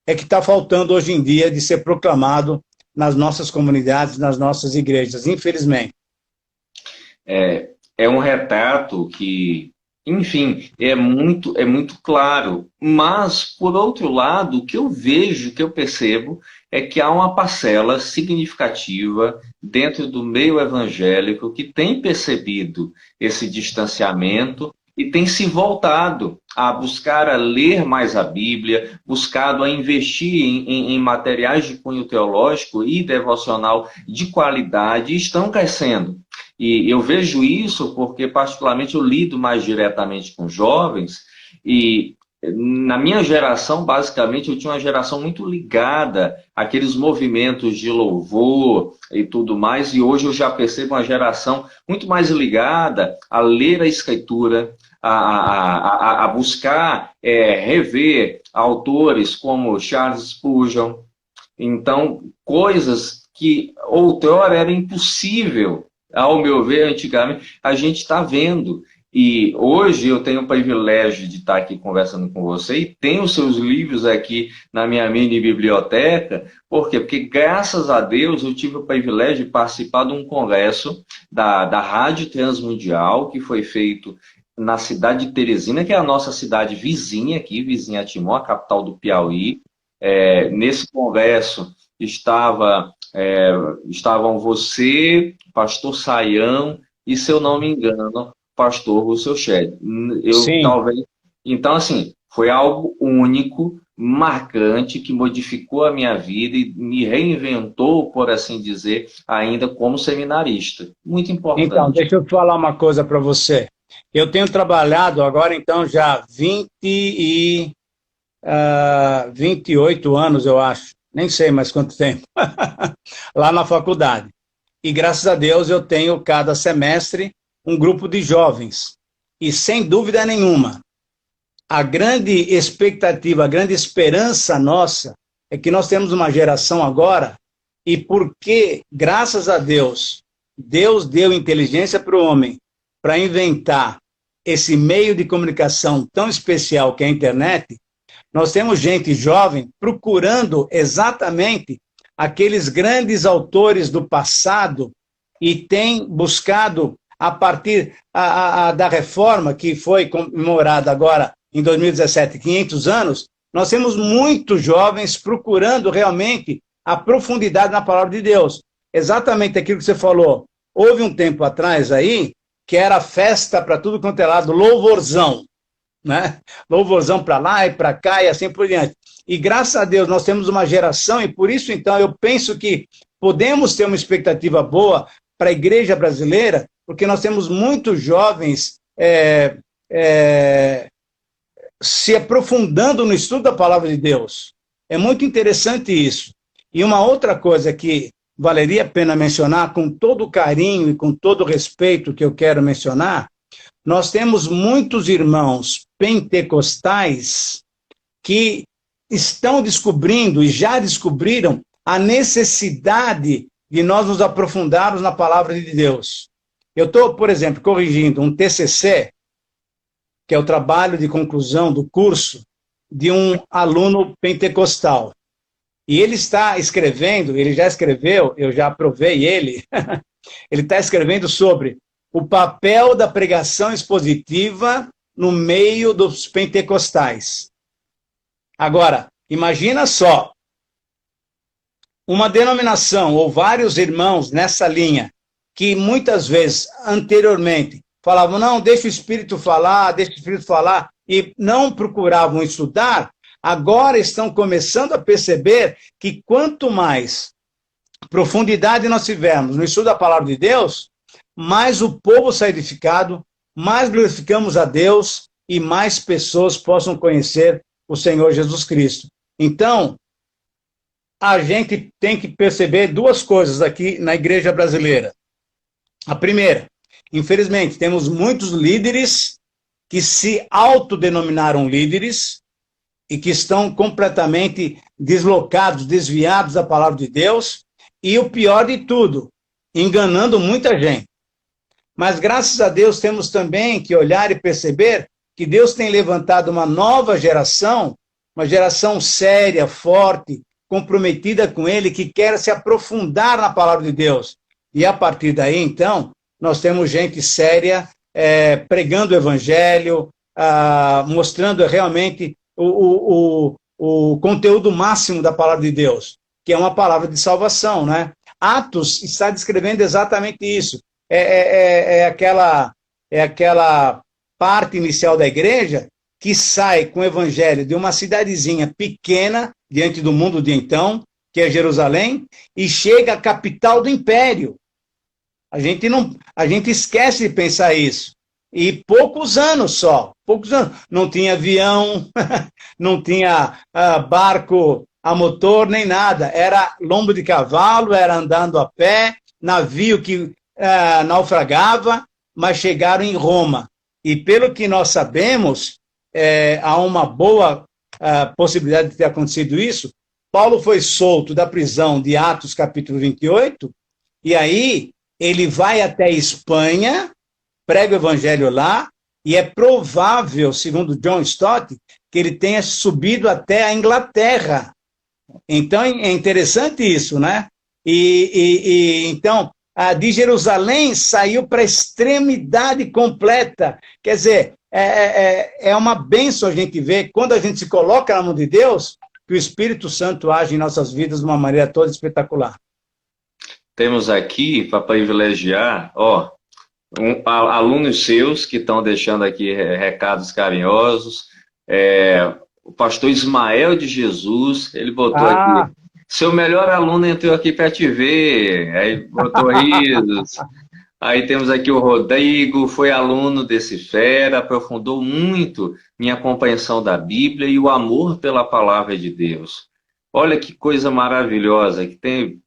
é que está faltando hoje em dia de ser proclamado nas nossas comunidades, nas nossas igrejas, infelizmente. É um retrato que, enfim, é muito claro. Mas, por outro lado, o que eu vejo, o que eu percebo, é que há uma parcela significativa dentro do meio evangélico que tem percebido esse distanciamento e tem se voltado a buscar a ler mais a Bíblia, buscado a investir em materiais de cunho teológico e devocional de qualidade, e estão crescendo. E eu vejo isso porque, particularmente, eu lido mais diretamente com jovens, e na minha geração, basicamente, eu tinha uma geração muito ligada àqueles movimentos de louvor e tudo mais, e hoje eu já percebo uma geração muito mais ligada a ler a Escritura, a buscar rever autores como Charles Spurgeon. Então, coisas que outrora era impossível, ao meu ver, antigamente, a gente está vendo. E hoje eu tenho o privilégio de estar aqui conversando com você e tenho os seus livros aqui na minha mini biblioteca. Por quê? Porque graças a Deus eu tive o privilégio de participar de um congresso da Rádio Transmundial, que foi feito na cidade de Teresina, que é a nossa cidade vizinha aqui, vizinha a Timó, a capital do Piauí. Nesse congresso estavam você, pastor Saião e, se eu não me engano, pastor Russell Shedd. Talvez. Então, assim, foi algo único, marcante, que modificou a minha vida e me reinventou, por assim dizer, ainda como seminarista. Muito importante. Então, deixa eu falar uma coisa para você. Eu tenho trabalhado agora, então, já 28 anos, eu acho. Nem sei mais quanto tempo. Lá na faculdade. E, graças a Deus, eu tenho cada semestre um grupo de jovens. E, sem dúvida nenhuma, a grande expectativa, a grande esperança nossa é que nós temos uma geração agora, e porque, graças a Deus, Deus deu inteligência para o homem para inventar esse meio de comunicação tão especial que é a internet, nós temos gente jovem procurando exatamente aqueles grandes autores do passado e tem buscado, a partir da reforma que foi comemorada agora em 2017, 500 anos, nós temos muitos jovens procurando realmente a profundidade na palavra de Deus. Exatamente aquilo que você falou. Houve um tempo atrás aí, que era festa para tudo quanto é lado, louvorzão, né? Louvorzão para lá e para cá e assim por diante. E graças a Deus nós temos uma geração, e por isso então eu penso que podemos ter uma expectativa boa para a igreja brasileira, porque nós temos muitos jovens se aprofundando no estudo da palavra de Deus. É muito interessante isso. E uma outra coisa que valeria a pena mencionar, com todo o carinho e com todo o respeito que eu quero mencionar, nós temos muitos irmãos pentecostais que estão descobrindo e já descobriram a necessidade de nós nos aprofundarmos na palavra de Deus. Eu estou, por exemplo, corrigindo um TCC, que é o trabalho de conclusão do curso de um aluno pentecostal. E ele está escrevendo, ele já escreveu, eu já aprovei ele, ele está escrevendo sobre o papel da pregação expositiva no meio dos pentecostais. Agora, imagina só, uma denominação ou vários irmãos nessa linha, que muitas vezes, anteriormente, falavam, não, deixa o Espírito falar, e não procuravam estudar, agora estão começando a perceber que quanto mais profundidade nós tivermos no estudo da palavra de Deus, mais o povo será edificado, mais glorificamos a Deus e mais pessoas possam conhecer o Senhor Jesus Cristo. Então, a gente tem que perceber duas coisas aqui na igreja brasileira. A primeira, infelizmente, temos muitos líderes que se autodenominaram líderes e que estão completamente deslocados, desviados da palavra de Deus, e o pior de tudo, enganando muita gente. Mas, graças a Deus, temos também que olhar e perceber que Deus tem levantado uma nova geração, uma geração séria, forte, comprometida com Ele, que quer se aprofundar na palavra de Deus. E, a partir daí, então, nós temos gente séria, pregando o evangelho, mostrando realmente o conteúdo máximo da palavra de Deus. que é uma palavra de salvação, né? Atos está descrevendo exatamente isso. É aquela parte inicial da igreja que sai com o evangelho de uma cidadezinha pequena diante do mundo de então, que é Jerusalém, e chega à capital do império. A gente esquece de pensar isso. E poucos anos. Não tinha avião, não tinha barco a motor, nem nada. Era lombo de cavalo, era andando a pé, navio que naufragava, mas chegaram em Roma. E pelo que nós sabemos, há uma boa possibilidade de ter acontecido isso. Paulo foi solto da prisão de Atos, capítulo 28, e aí ele vai até a Espanha, prega o evangelho lá, e é provável, segundo John Stott, que ele tenha subido até a Inglaterra. Então, é interessante isso, né? Então, de Jerusalém saiu para a extremidade completa. Quer dizer, é uma bênção a gente ver, quando a gente se coloca na mão de Deus, que o Espírito Santo age em nossas vidas de uma maneira toda espetacular. Temos aqui, para privilegiar, alunos seus que estão deixando aqui recados carinhosos. O pastor Ismael de Jesus, ele botou aqui, seu melhor aluno entrou aqui para te ver, aí botou risos. Aí temos aqui o Rodrigo, foi aluno desse fera, aprofundou muito minha compreensão da Bíblia e o amor pela palavra de Deus. Olha que coisa maravilhosa, que tem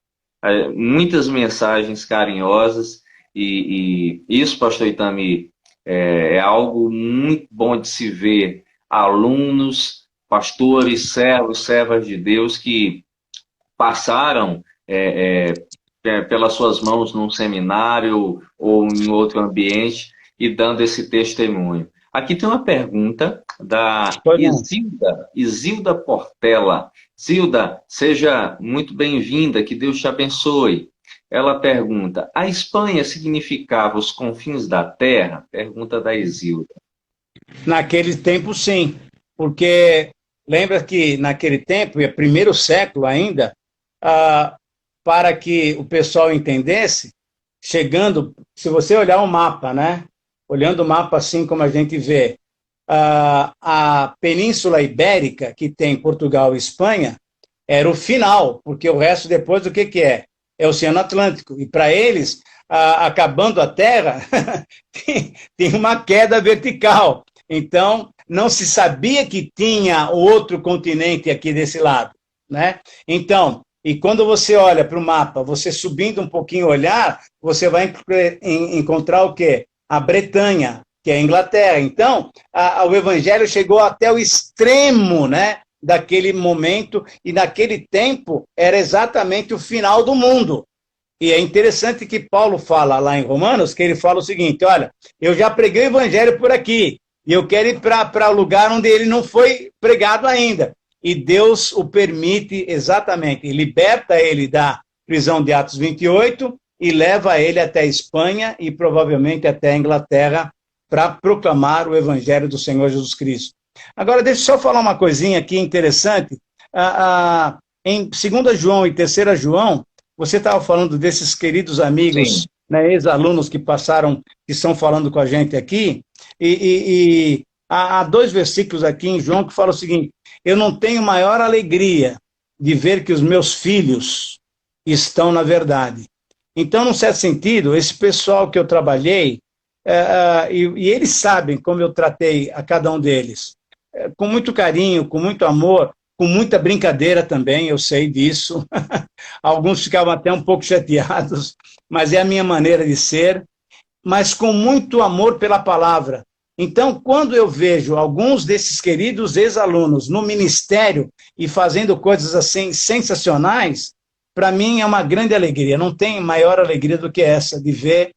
muitas mensagens carinhosas, e isso, pastor Itami, é algo muito bom de se ver. Alunos, pastores, servos, servas de Deus que passaram pelas suas mãos num seminário ou em outro ambiente e dando esse testemunho. Aqui tem uma pergunta da Isilda Portela. Zilda, seja muito bem-vinda, que Deus te abençoe. Ela pergunta, a Espanha significava os confins da terra? Pergunta da Isilda. Naquele tempo, sim, porque lembra que naquele tempo, primeiro século ainda, para que o pessoal entendesse, chegando, se você olhar o mapa, né? Olhando o mapa assim como a gente vê, a Península Ibérica, que tem Portugal e Espanha, era o final, porque o resto depois o que é? É o Oceano Atlântico. E para eles, acabando a Terra, tem uma queda vertical. Então, não se sabia que tinha outro continente aqui desse lado, né? Então, e quando você olha para o mapa, você subindo um pouquinho o olhar, você vai encontrar o quê? A Bretanha, que é a Inglaterra. Então, o evangelho chegou até o extremo, né, daquele momento, e naquele tempo era exatamente o final do mundo. E é interessante que Paulo fala lá em Romanos, que ele fala o seguinte, olha, eu já preguei o evangelho por aqui, e eu quero ir para o lugar onde ele não foi pregado ainda. E Deus o permite exatamente, liberta ele da prisão de Atos 28 e leva ele até a Espanha e provavelmente até a Inglaterra para proclamar o evangelho do Senhor Jesus Cristo. Agora, deixa eu só falar uma coisinha aqui interessante. Em 2 João e 3 João, você estava falando desses queridos amigos, né, ex-alunos que passaram, que estão falando com a gente aqui, e há 2 versículos aqui em João que falam o seguinte, eu não tenho maior alegria de ver que os meus filhos estão na verdade. Então, num certo sentido, esse pessoal que eu trabalhei, e eles sabem como eu tratei a cada um deles, com muito carinho, com muito amor, com muita brincadeira também, eu sei disso. Alguns ficavam até um pouco chateados, mas é a minha maneira de ser, mas com muito amor pela palavra. Então, quando eu vejo alguns desses queridos ex-alunos no ministério e fazendo coisas assim sensacionais, para mim é uma grande alegria. Não tem maior alegria do que essa, de ver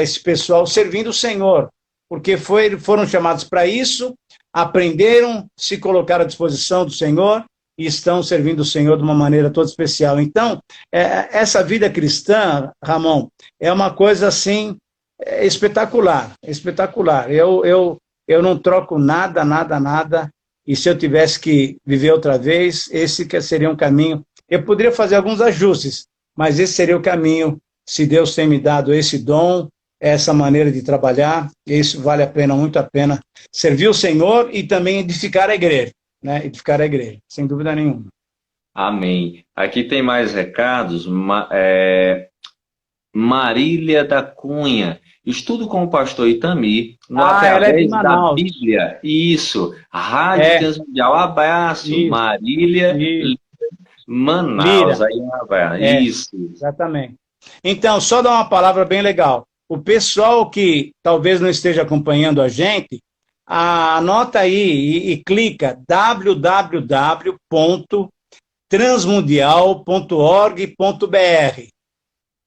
esse pessoal servindo o Senhor, porque foram chamados para isso, aprenderam, se colocaram à disposição do Senhor e estão servindo o Senhor de uma maneira toda especial. Então, essa vida cristã, Ramon, é uma coisa assim, espetacular, espetacular. Eu não troco nada, e se eu tivesse que viver outra vez, esse que seria um caminho Eu poderia fazer alguns ajustes, mas esse seria o caminho, se Deus tem me dado esse dom, essa maneira de trabalhar, isso vale a pena, muito a pena, servir o Senhor e também edificar a igreja, né? Edificar a igreja, sem dúvida nenhuma. Amém. Aqui tem mais recados. Marília da Cunha. Estudo com o pastor Itamir, no Ela é de Através da Manaus. Bíblia. Isso. Rádio É, Transmundial. Abraço, isso, Marília isso. Manaus. Lira, Aí, abraço. é, Isso. exatamente. Então, só dar uma palavra bem legal. O pessoal que talvez não esteja acompanhando a gente, anota aí e clica www.transmundial.org.br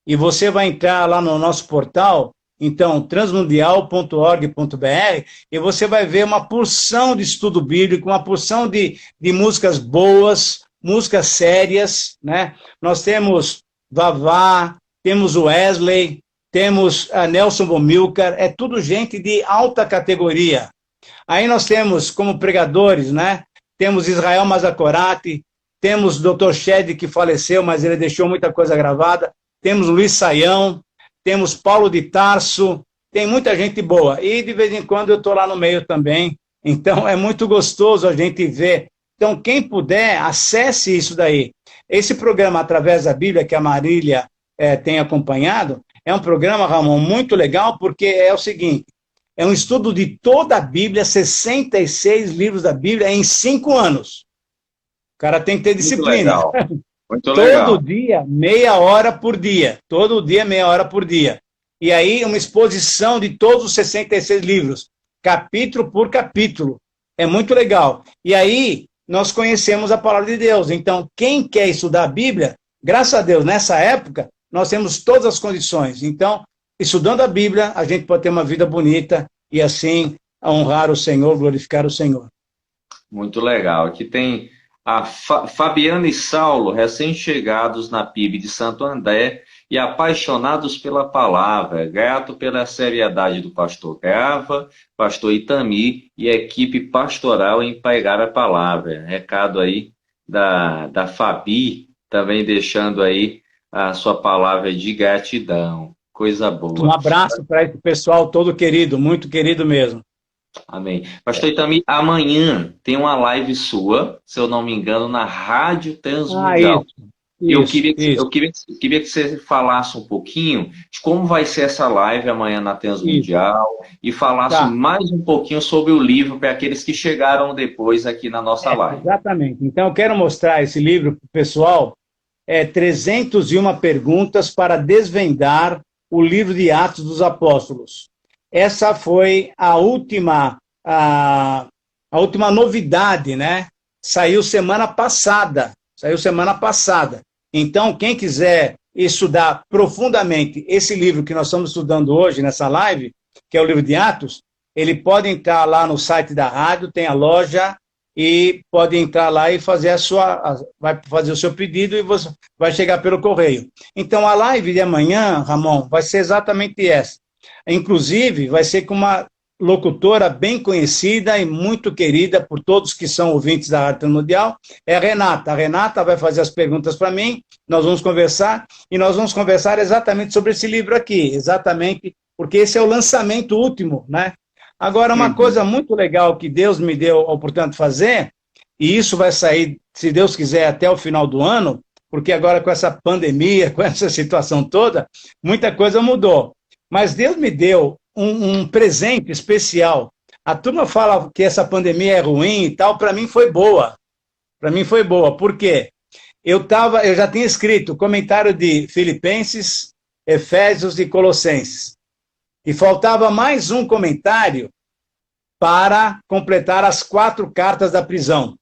e você vai entrar lá no nosso portal, então, transmundial.org.br, e você vai ver uma porção de estudo bíblico, uma porção de músicas boas, músicas sérias, né? Nós temos Vavá, temos Wesley, temos Nelson Bomilcar, é tudo gente de alta categoria. Aí nós temos como pregadores, né? Temos Israel Mazakorati, temos Dr. Shed, que faleceu, mas ele deixou muita coisa gravada, temos Luiz Saião, temos Paulo de Tarso, tem muita gente boa. E de vez em quando eu estou lá no meio também, então é muito gostoso a gente ver. Então, quem puder, acesse isso daí. Esse programa, Através da Bíblia, que a Marília tem acompanhado, é um programa, Ramon, muito legal, porque é o seguinte, é um estudo de toda a Bíblia, 66 livros da Bíblia, em 5 anos. O cara tem que ter disciplina. Muito legal. Muito Todo legal. dia, meia hora por dia. Todo dia, meia hora por dia. E aí, uma exposição de todos os 66 livros, capítulo por capítulo. É muito legal. E aí, nós conhecemos a palavra de Deus. Então, quem quer estudar a Bíblia, graças a Deus, nessa época, nós temos todas as condições. Então, estudando a Bíblia, a gente pode ter uma vida bonita e assim honrar o Senhor, glorificar o Senhor. Muito legal. Aqui tem a Fabiana e Saulo, recém-chegados na PIB de Santo André e apaixonados pela palavra, grato pela seriedade do pastor Grava, pastor Itamir e equipe pastoral em pregar a palavra. Recado aí da Fabi, também deixando aí a sua palavra de gratidão. Coisa boa. Um abraço para esse pessoal todo querido, muito querido mesmo. Amém. Pastor Itamir, amanhã tem uma live sua, se eu não me engano, na Rádio Transmundial. Eu queria que você falasse um pouquinho de como vai ser essa live amanhã na Transmundial e falasse mais um pouquinho sobre o livro para aqueles que chegaram depois aqui na nossa live. Exatamente. Então, eu quero mostrar esse livro para o pessoal. 301 perguntas para desvendar o livro de Atos dos Apóstolos. Essa foi a última novidade, né? Saiu semana passada. Então, quem quiser estudar profundamente esse livro que nós estamos estudando hoje, nessa live, que é o livro de Atos, ele pode entrar lá no site da rádio, tem a loja, e pode entrar lá e fazer vai fazer o seu pedido e você vai chegar pelo correio. Então, a live de amanhã, Ramon, vai ser exatamente essa. Inclusive, vai ser com uma locutora bem conhecida e muito querida por todos que são ouvintes da Rádio Transmundial, é a Renata. A Renata vai fazer as perguntas para mim, nós vamos conversar, e nós vamos conversar exatamente sobre esse livro aqui, exatamente, porque esse é o lançamento último, né? Agora, uma coisa muito legal que Deus me deu a oportunidade de fazer, e isso vai sair, se Deus quiser, até o final do ano, porque agora com essa pandemia, com essa situação toda, muita coisa mudou. Mas Deus me deu um presente especial. A turma fala que essa pandemia é ruim e tal, para mim foi boa. Por quê? Eu já tinha escrito comentário de Filipenses, Efésios e Colossenses. E faltava mais um comentário para completar as 4 cartas da prisão.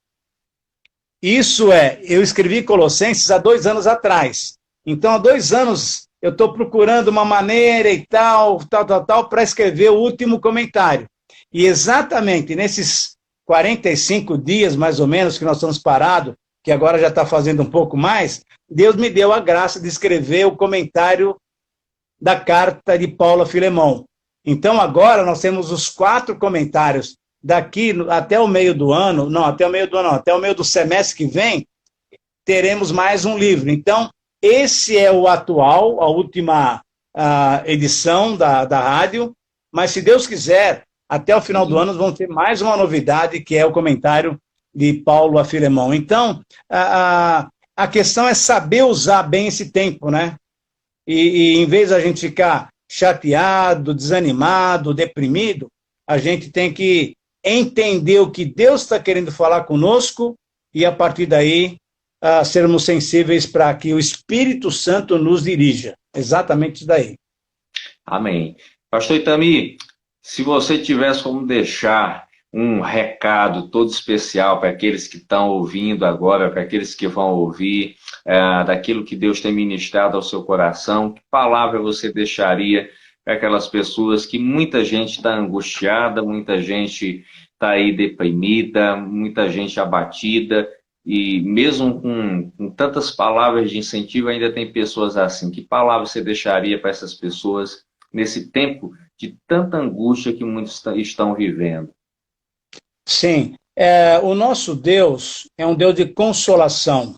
Eu escrevi Colossenses há 2 anos atrás. Então, há 2 anos, eu estou procurando uma maneira e tal, para escrever o último comentário. E exatamente nesses 45 dias, mais ou menos, que nós estamos parados, que agora já está fazendo um pouco mais, Deus me deu a graça de escrever o comentário da carta de Paulo a Filemão. Então, agora nós temos os 4 comentários daqui até o meio do ano, até o meio do semestre que vem, teremos mais um livro. Então, esse é o atual, a última edição da rádio, mas se Deus quiser, até o final do ano vamos ter mais uma novidade, que é o comentário de Paulo a Filemão. Então, a questão é saber usar bem esse tempo, né? E em vez da gente ficar chateado, desanimado, deprimido, a gente tem que entender o que Deus está querendo falar conosco e, a partir daí, sermos sensíveis para que o Espírito Santo nos dirija. Exatamente isso daí. Amém. Pastor Itami, se você tivesse como deixar um recado todo especial para aqueles que estão ouvindo agora, para aqueles que vão ouvir, daquilo que Deus tem ministrado ao seu coração, que palavra você deixaria para aquelas pessoas que muita gente está angustiada, muita gente está aí deprimida, muita gente abatida, e mesmo com tantas palavras de incentivo, ainda tem pessoas assim. Que palavra você deixaria para essas pessoas nesse tempo de tanta angústia que muitos estão vivendo? Sim, o nosso Deus é um Deus de consolação.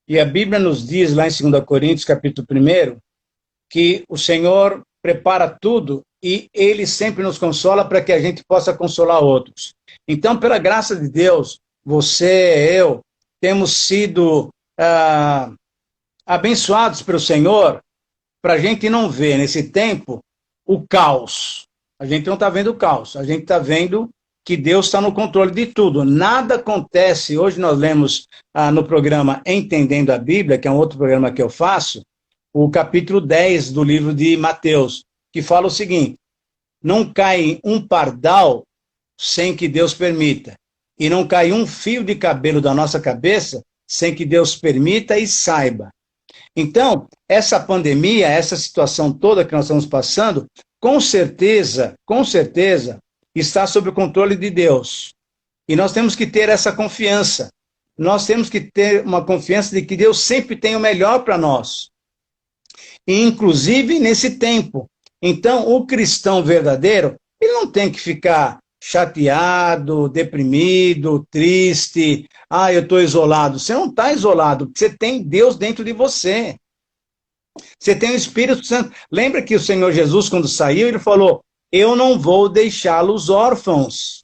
E a Bíblia nos diz, lá em 2 Coríntios, capítulo 1, que o Senhor prepara tudo e Ele sempre nos consola para que a gente possa consolar outros. Então, pela graça de Deus, você, eu, temos sido abençoados pelo Senhor para a gente não ver nesse tempo o caos. A gente não está vendo o caos, a gente está vendo que Deus está no controle de tudo. Nada acontece. Hoje nós lemos no programa Entendendo a Bíblia, que é um outro programa que eu faço, o capítulo 10 do livro de Mateus, que fala o seguinte: não cai um pardal sem que Deus permita, e não cai um fio de cabelo da nossa cabeça sem que Deus permita e saiba. Então, essa pandemia, essa situação toda que nós estamos passando, com certeza, está sob o controle de Deus. E nós temos que ter essa confiança. Nós temos que ter uma confiança de que Deus sempre tem o melhor para nós. E, inclusive, nesse tempo. Então, o cristão verdadeiro, ele não tem que ficar chateado, deprimido, triste. Eu estou isolado. Você não está isolado, porque você tem Deus dentro de você. Você tem o Espírito Santo. Lembra que o Senhor Jesus, quando saiu, ele falou: eu não vou deixá-los órfãos.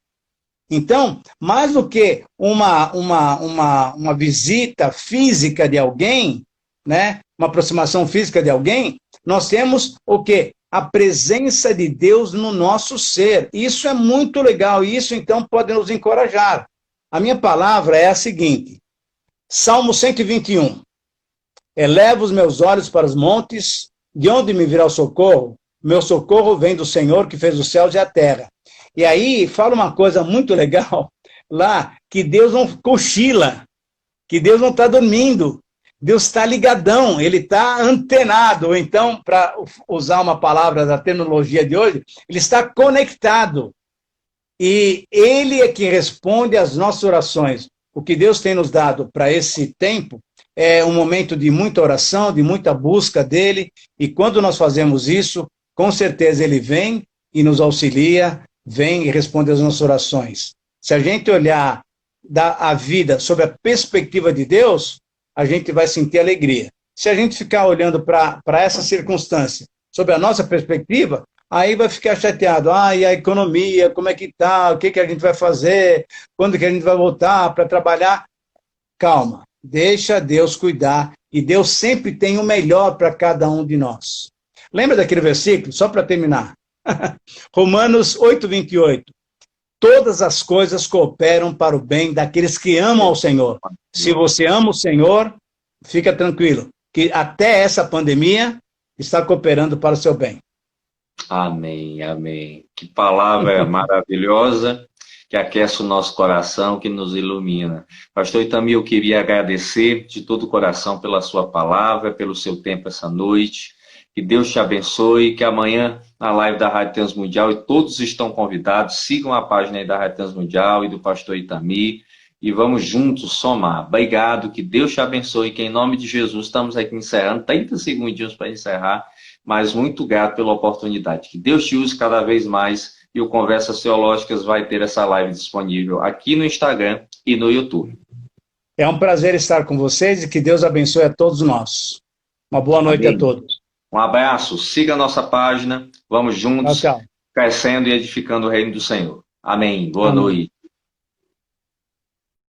Então, mais do que uma visita física de alguém, né, uma aproximação física de alguém, nós temos o quê? A presença de Deus no nosso ser. Isso é muito legal, e isso então pode nos encorajar. A minha palavra é a seguinte: Salmo 121. Eleva os meus olhos para os montes, de onde me virá o socorro? Meu socorro vem do Senhor que fez os céus e a terra. E aí fala uma coisa muito legal lá, que Deus não cochila, que Deus não está dormindo, Deus está ligadão, Ele está antenado, ou então, para usar uma palavra da terminologia de hoje, Ele está conectado. E Ele é quem responde às nossas orações. O que Deus tem nos dado para esse tempo é um momento de muita oração, de muita busca dEle, e quando nós fazemos isso, com certeza Ele vem e nos auxilia, vem e responde às nossas orações. Se a gente olhar a vida sob a perspectiva de Deus, a gente vai sentir alegria. Se a gente ficar olhando para essa circunstância sob a nossa perspectiva, aí vai ficar chateado. E a economia, como é que está? O que a gente vai fazer? Quando que a gente vai voltar para trabalhar? Calma, deixa Deus cuidar, e Deus sempre tem o melhor para cada um de nós. Lembra daquele versículo? Só para terminar. Romanos 8:28. Todas as coisas cooperam para o bem daqueles que amam ao Senhor. Se você ama o Senhor, fica tranquilo, que até essa pandemia está cooperando para o seu bem. Amém, amém. Que palavra maravilhosa, que aquece o nosso coração, que nos ilumina. Pastor Itami, eu queria agradecer de todo o coração pela sua palavra, pelo seu tempo essa noite. Que Deus te abençoe, que amanhã na live da Rádio Transmundial, e todos estão convidados, sigam a página aí da Rádio Transmundial e do Pastor Itami, e vamos juntos somar. Obrigado, que Deus te abençoe, que em nome de Jesus estamos aqui encerrando, 30 segundinhos para encerrar, mas muito grato pela oportunidade. Que Deus te use cada vez mais, e o Conversas Teológicas vai ter essa live disponível aqui no Instagram e no YouTube. É um prazer estar com vocês e que Deus abençoe a todos nós. Uma boa noite a Amém. todos. Um abraço, siga a nossa página, vamos Tchau, juntos, tchau. crescendo e edificando o reino do Senhor. Amém. Boa Amém. noite.